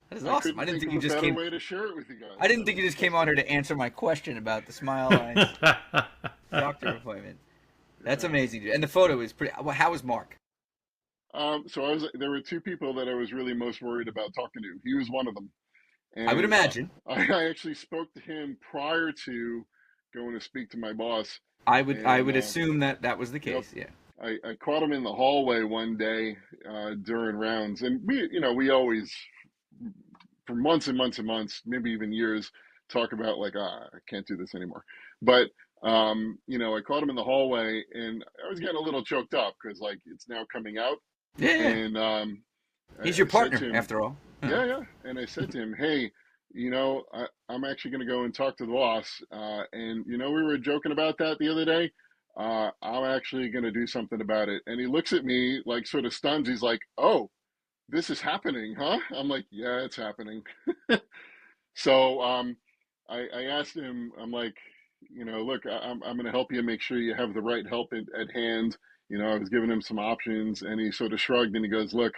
[SPEAKER 4] That is awesome. I didn't think you just came.
[SPEAKER 5] Way to share it with you guys.
[SPEAKER 4] I didn't think you just came on here to answer my question about the Smile Line doctor appointment. That's amazing, dude. And the photo is pretty. How was Mark?
[SPEAKER 5] There were 2 people that I was really most worried about talking to. He was one of them. And
[SPEAKER 4] I would imagine.
[SPEAKER 5] I actually spoke to him prior to going to speak to my boss.
[SPEAKER 4] I would assume that was the case.
[SPEAKER 5] Yep.
[SPEAKER 4] Yeah.
[SPEAKER 5] I caught him in the hallway one day during rounds, and we always, for months and months and months, maybe even years, talk about I can't do this anymore. But I caught him in the hallway, and I was getting a little choked up because it's now coming out.
[SPEAKER 4] Yeah.
[SPEAKER 5] And
[SPEAKER 4] he's your partner after all.
[SPEAKER 5] Yeah. And I said to him, hey, I'm actually going to go and talk to the boss. And, we were joking about that the other day. I'm actually going to do something about it. And he looks at me sort of stunned. He's like, oh, this is happening, huh? I'm like, yeah, it's happening. So I asked him, I'm like, look, I'm going to help you make sure you have the right help at hand. I was giving him some options, and he sort of shrugged and he goes, look,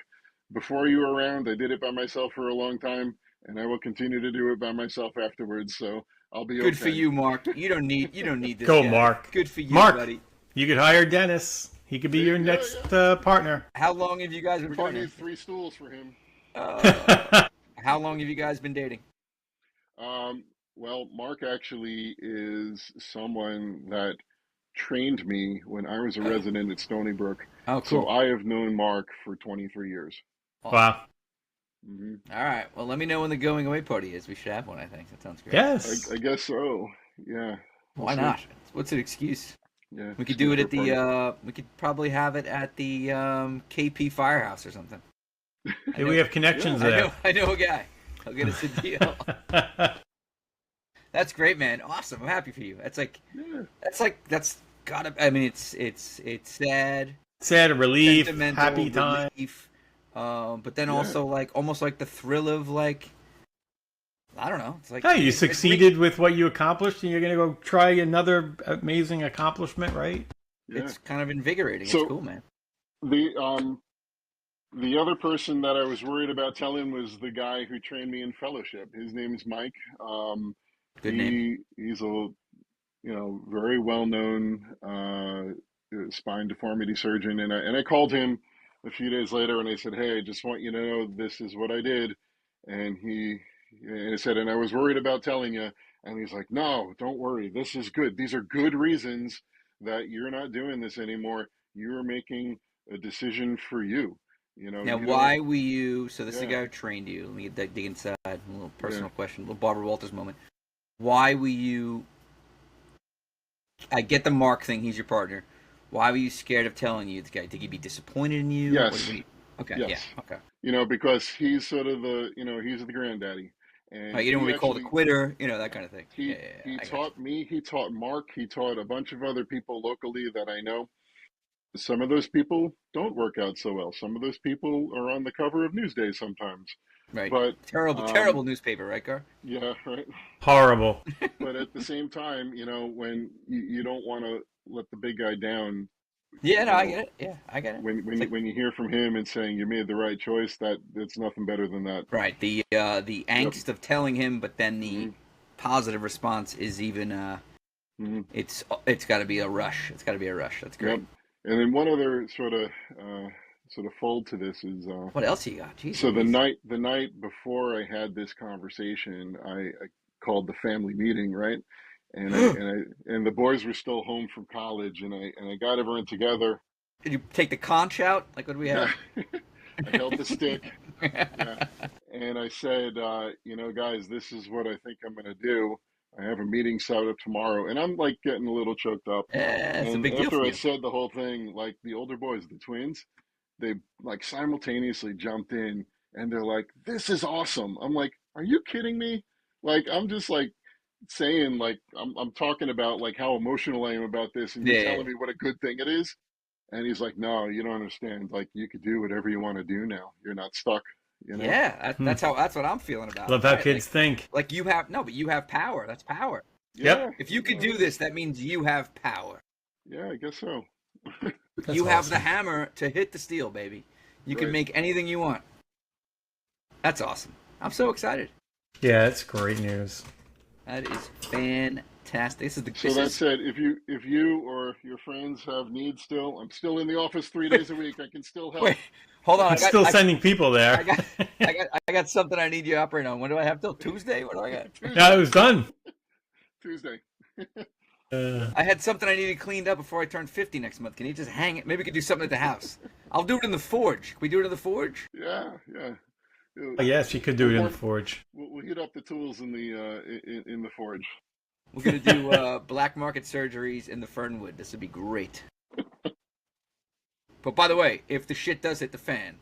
[SPEAKER 5] before you were around, I did it by myself for a long time. And I will continue to do it by myself afterwards. So I'll be okay.
[SPEAKER 4] Good for you, Mark. You don't need this.
[SPEAKER 3] Go,
[SPEAKER 4] guy.
[SPEAKER 3] Mark.
[SPEAKER 4] Good for you,
[SPEAKER 3] Mark,
[SPEAKER 4] buddy.
[SPEAKER 3] You could hire Dennis. He could be your next partner.
[SPEAKER 4] How long have you guys been
[SPEAKER 5] We're gonna
[SPEAKER 4] partners?
[SPEAKER 5] need 3 stools for him.
[SPEAKER 4] How long have you guys been dating?
[SPEAKER 5] Well, Mark actually is someone that trained me when I was a resident at Stony Brook.
[SPEAKER 4] Oh, cool.
[SPEAKER 5] So I have known Mark for 23 years.
[SPEAKER 3] Wow.
[SPEAKER 5] Hmm.
[SPEAKER 4] All right. Well, let me know when the going away party is. We should have one, I think. That sounds great.
[SPEAKER 3] Yes.
[SPEAKER 5] I guess so. Yeah.
[SPEAKER 4] Why not? What's an excuse?
[SPEAKER 5] Yeah.
[SPEAKER 4] We could do it at we could probably have it at the KP Firehouse or something.
[SPEAKER 3] Hey, we have connections there.
[SPEAKER 4] I know a guy. I'll get us a deal. That's great, man. Awesome. I'm happy for you. That's gotta. I mean, it's sad.
[SPEAKER 3] Sad relief,
[SPEAKER 4] Sentimental
[SPEAKER 3] happy time.
[SPEAKER 4] relief, but then also like almost like the thrill of like, I don't know. It's like,
[SPEAKER 3] Hey, you succeeded with what you accomplished, and you're gonna go try another amazing accomplishment, right?
[SPEAKER 5] Yeah.
[SPEAKER 4] It's kind of invigorating.
[SPEAKER 5] So-
[SPEAKER 4] It's cool, man.
[SPEAKER 5] The other person that I was worried about telling was the guy who trained me in fellowship. His name is Mike.
[SPEAKER 4] Good name.
[SPEAKER 5] He's a very well known spine deformity surgeon, and I called him a few days later and I said, hey, I just want you to know this is what I did, and he said, and I was worried about telling you, and he's like, no, don't worry, this is good. These are good reasons that you're not doing this anymore. You're making a decision for you.
[SPEAKER 4] Now, why were you? So this is the
[SPEAKER 5] Yeah.
[SPEAKER 4] guy who trained you. Let me dig inside. A little personal question, a little Barbara Walters moment. Why were you? I get the Mark thing. He's your partner. Why were you scared of telling you this guy? Did he be disappointed in you?
[SPEAKER 5] Yes.
[SPEAKER 4] Okay.
[SPEAKER 5] Yes.
[SPEAKER 4] Yeah. Okay.
[SPEAKER 5] Because he's sort of he's the granddaddy. And
[SPEAKER 4] You didn't want to be called a
[SPEAKER 5] actually-
[SPEAKER 4] quitter. That kind of thing.
[SPEAKER 5] He
[SPEAKER 4] I got
[SPEAKER 5] taught me, he taught Mark, he taught a bunch of other people locally that I know. Some of those people don't work out so well. Some of those people are on the cover of Newsday sometimes.
[SPEAKER 4] you. Right.
[SPEAKER 5] But
[SPEAKER 4] Terrible newspaper, right, Gar?
[SPEAKER 5] yeah, right.
[SPEAKER 3] Horrible.
[SPEAKER 5] But at the same time, when you don't want to let the big guy down.
[SPEAKER 4] Yeah, no, I get it. Yeah, I get it.
[SPEAKER 5] When you hear from him and saying you made the right choice, it's nothing better than that.
[SPEAKER 4] Right. The angst of telling him, but then the positive response is even. It's got to be a rush. It's got to be a rush. That's great.
[SPEAKER 5] Yep. And then one other sort of fold to this is
[SPEAKER 4] what else you got? Jeez,
[SPEAKER 5] so the night before I had this conversation, I called the family meeting, right? And and the boys were still home from college, and I got everyone together.
[SPEAKER 4] Did you take the conch out? Like, what do we have?
[SPEAKER 5] I held the stick, and I said, guys, this is what I think I'm going to do. I have a meeting set up tomorrow, and I'm like getting a little choked up.
[SPEAKER 4] It's a big deal
[SPEAKER 5] after
[SPEAKER 4] for
[SPEAKER 5] I
[SPEAKER 4] you.
[SPEAKER 5] said the whole thing, like the older boys, the twins, they like simultaneously jumped in, and they're like, "This is awesome!" I'm like, "Are you kidding me?" Like I'm just like saying like I'm talking about like how emotional I am about this, and you're telling me what a good thing it is. And he's like, "No, you don't understand. Like you could do whatever you want to do now. You're not stuck."
[SPEAKER 4] Yeah, that's what I'm feeling about.
[SPEAKER 3] Love how kids think.
[SPEAKER 4] Like you have but you have power. That's power.
[SPEAKER 3] Yep.
[SPEAKER 4] If you could do this, that means you have power.
[SPEAKER 5] Yeah, I guess so.
[SPEAKER 4] You have the hammer to hit the steel, baby. You can make anything you want. That's awesome. I'm so excited.
[SPEAKER 3] Yeah, it's great news.
[SPEAKER 4] That is fantastic. This is the.
[SPEAKER 5] So that said, if you or your friends have needs still, I'm still in the office 3 days a week. I can still help.
[SPEAKER 4] Wait, hold on.
[SPEAKER 3] I'm still sending people there.
[SPEAKER 4] I got something I need you to operate on. When do I have till Tuesday? What do I got?
[SPEAKER 3] Yeah, it was done.
[SPEAKER 5] Tuesday.
[SPEAKER 4] I had something I needed cleaned up before I turned 50 next month. Can you just hang it? Maybe we could do something at the house. I'll do it in the forge. Can we do it in the forge?
[SPEAKER 5] Yeah.
[SPEAKER 3] Oh, yes, you could do it in the forge.
[SPEAKER 5] We'll heat up the tools in the forge.
[SPEAKER 4] We're gonna do black market surgeries in the Fernwood. This would be great. But by the way, if the shit does hit the fan,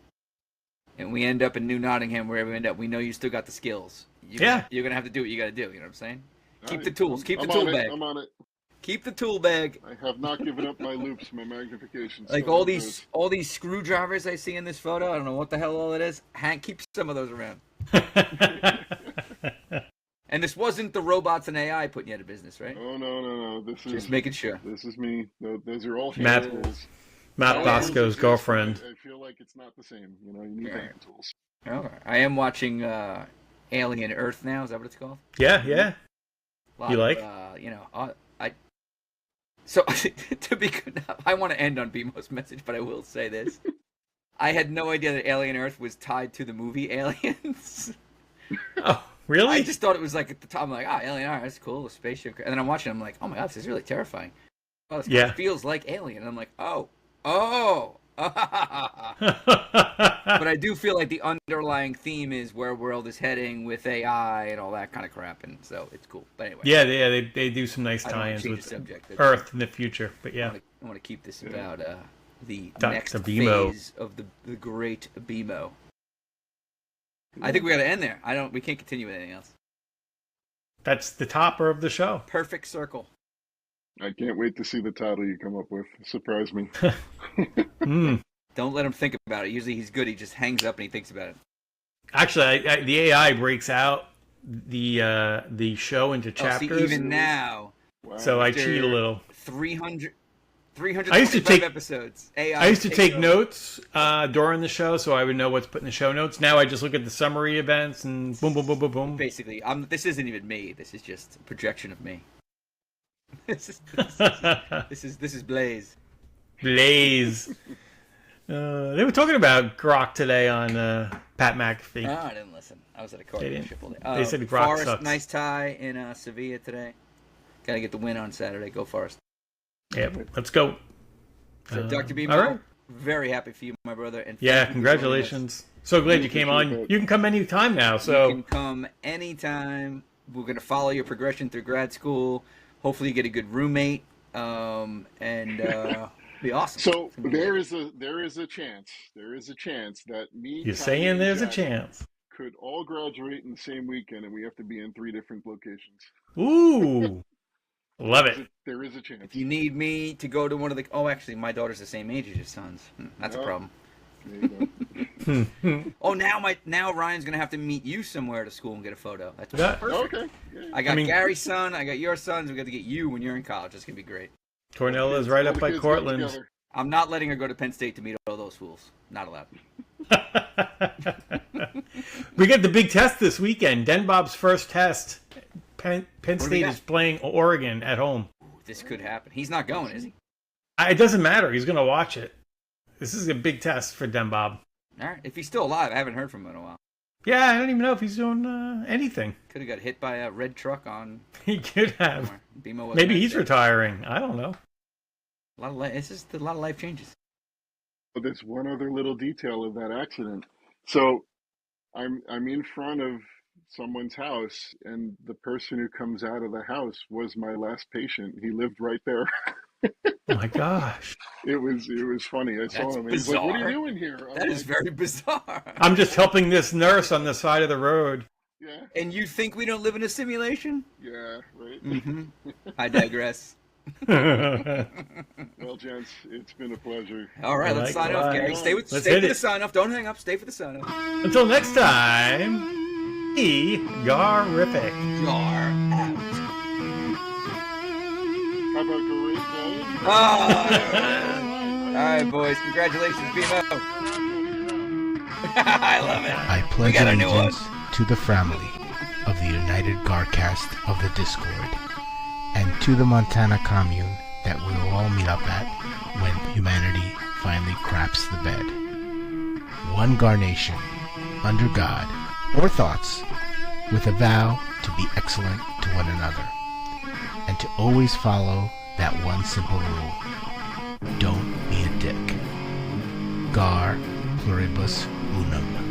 [SPEAKER 4] and we end up in New Nottingham, wherever we end up, we know you still got the skills. You're gonna have to do what you gotta do. You know what I'm saying? Keep the tools. Keep the tool bag.
[SPEAKER 5] I'm on it.
[SPEAKER 4] Keep the tool bag.
[SPEAKER 5] I have not given up my loops, my magnification.
[SPEAKER 4] Like all these screwdrivers I see in this photo. I don't know what the hell all it is. Hank, keep some of those around. And this wasn't the robots and AI putting you out of business, right?
[SPEAKER 5] Oh no. This is
[SPEAKER 4] just making sure.
[SPEAKER 5] This is me. Those are all
[SPEAKER 3] Matt
[SPEAKER 5] tools.
[SPEAKER 3] Bosco's girlfriend.
[SPEAKER 5] I feel like it's not the same. You need hand tools.
[SPEAKER 4] Okay. I am watching Alien Earth now. Is that what it's called?
[SPEAKER 3] Yeah. You like?
[SPEAKER 4] So, to be good, I want to end on BMO's message, but I will say this. I had no idea that Alien Earth was tied to the movie Aliens.
[SPEAKER 3] Oh, really?
[SPEAKER 4] I just thought it was like at the top, I'm like, Alien Earth, that's cool, a spaceship. And then I'm watching, I'm like, oh my god, this is really terrifying. Oh, this kind of feels like Alien. And I'm like, oh. But I do feel like the underlying theme is where world is heading with AI and all that kind of crap, and so it's cool. But anyway.
[SPEAKER 3] Yeah, they do some nice tie-ins with Earth in the future, but yeah.
[SPEAKER 4] I want to keep this about the
[SPEAKER 3] Dr.
[SPEAKER 4] next
[SPEAKER 3] BMO.
[SPEAKER 4] phase of the great BMO. I think we got to end there. We can't continue with anything else.
[SPEAKER 3] That's the topper of the show.
[SPEAKER 4] Perfect circle.
[SPEAKER 5] I can't wait to see the title you come up with. Surprise me.
[SPEAKER 4] Don't let him think about it. Usually he's good. He just hangs up and he thinks about it.
[SPEAKER 3] Actually, the AI breaks out the show into chapters.
[SPEAKER 4] See, even now.
[SPEAKER 5] Wow.
[SPEAKER 3] So I cheat a little.
[SPEAKER 4] 325 episodes. AI
[SPEAKER 3] I used to take notes during the show, so I would know what's put in the show notes. Now I just look at the summary events and boom, boom, boom, boom, boom.
[SPEAKER 4] Basically, this isn't even me. This is just a projection of me. This is Blaze.
[SPEAKER 3] Blaze. They were talking about Grok today on Pat McAfee.
[SPEAKER 4] No, I didn't listen. I was at a car dealership all day.
[SPEAKER 3] They said Grok
[SPEAKER 4] Forest,
[SPEAKER 3] sucks.
[SPEAKER 4] nice tie in Sevilla today. Got to get the win on Saturday. Go Forest.
[SPEAKER 3] Yep, let's go.
[SPEAKER 4] So, Dr. BMO,
[SPEAKER 3] all right.
[SPEAKER 4] Very happy for you, my brother. And
[SPEAKER 3] yeah, congratulations. So glad you came on. You can come anytime now. So
[SPEAKER 4] you can come anytime. We're going to follow your progression through grad school. Hopefully you get a good roommate, and be awesome.
[SPEAKER 5] So there is a chance that me.
[SPEAKER 3] You're saying there's a chance.
[SPEAKER 5] Could all graduate in the same weekend, and we have to be in 3 different locations.
[SPEAKER 3] Ooh, love it.
[SPEAKER 5] There is a chance.
[SPEAKER 4] If you need me to go to one of the, actually, my daughter's the same age as your son's. That's a problem.
[SPEAKER 5] There you go.
[SPEAKER 4] Now Ryan's gonna have to meet you somewhere to school and get a photo. That's
[SPEAKER 3] Yeah.
[SPEAKER 4] perfect.
[SPEAKER 5] Okay. Yeah.
[SPEAKER 4] I got Gary's son. I got your sons. We got to get you when you're in college. It's gonna be great.
[SPEAKER 3] Cornell is right
[SPEAKER 5] All
[SPEAKER 3] up
[SPEAKER 5] the
[SPEAKER 3] by
[SPEAKER 5] kids get
[SPEAKER 3] Cortland.
[SPEAKER 5] together.
[SPEAKER 4] I'm not letting her go to Penn State to meet all those fools. Not allowed.
[SPEAKER 3] We get the big test this weekend. Den Bob's first test. Penn State is playing Oregon at home.
[SPEAKER 4] This could happen. He's not going, is he?
[SPEAKER 3] It doesn't matter. He's going to watch it. This is a big test for Den Bob.
[SPEAKER 4] All right. If he's still alive, I haven't heard from him in a while.
[SPEAKER 3] Yeah, I don't even know if he's doing anything.
[SPEAKER 4] Could have got hit by a red truck on.
[SPEAKER 3] He could have.
[SPEAKER 4] BMO
[SPEAKER 3] Maybe he's retiring. I don't know.
[SPEAKER 4] It's just a lot of life changes.
[SPEAKER 5] But there's one other little detail of that accident. So I'm in front of someone's house, and the person who comes out of the house was my last patient. He lived right there.
[SPEAKER 3] Oh my gosh.
[SPEAKER 5] It was funny. I saw him. He's like, "What are you doing here?"
[SPEAKER 4] That is very bizarre.
[SPEAKER 3] I'm just helping this nurse on the side of the road.
[SPEAKER 5] Yeah.
[SPEAKER 4] And you think we don't live in a simulation?
[SPEAKER 5] Yeah, right.
[SPEAKER 4] Mm-hmm. I digress.
[SPEAKER 5] Well, gents, it's been a pleasure.
[SPEAKER 4] All right, let's sign off, Gary. Stay for the sign off. Don't hang up. Stay for the sign off.
[SPEAKER 3] Until next time, be Garific.
[SPEAKER 4] Gar out.
[SPEAKER 5] How about great day?
[SPEAKER 4] All right, boys. Congratulations, BMO. I love it.
[SPEAKER 11] I pledge allegiance to the family of the United Garcast of the Discord, and to the Montana commune that we will all meet up at when humanity finally craps the bed. One Gar Nation, under God, or thoughts, with a vow to be excellent to one another, and to always follow that one simple rule: don't be a dick. Gar pluribus unum.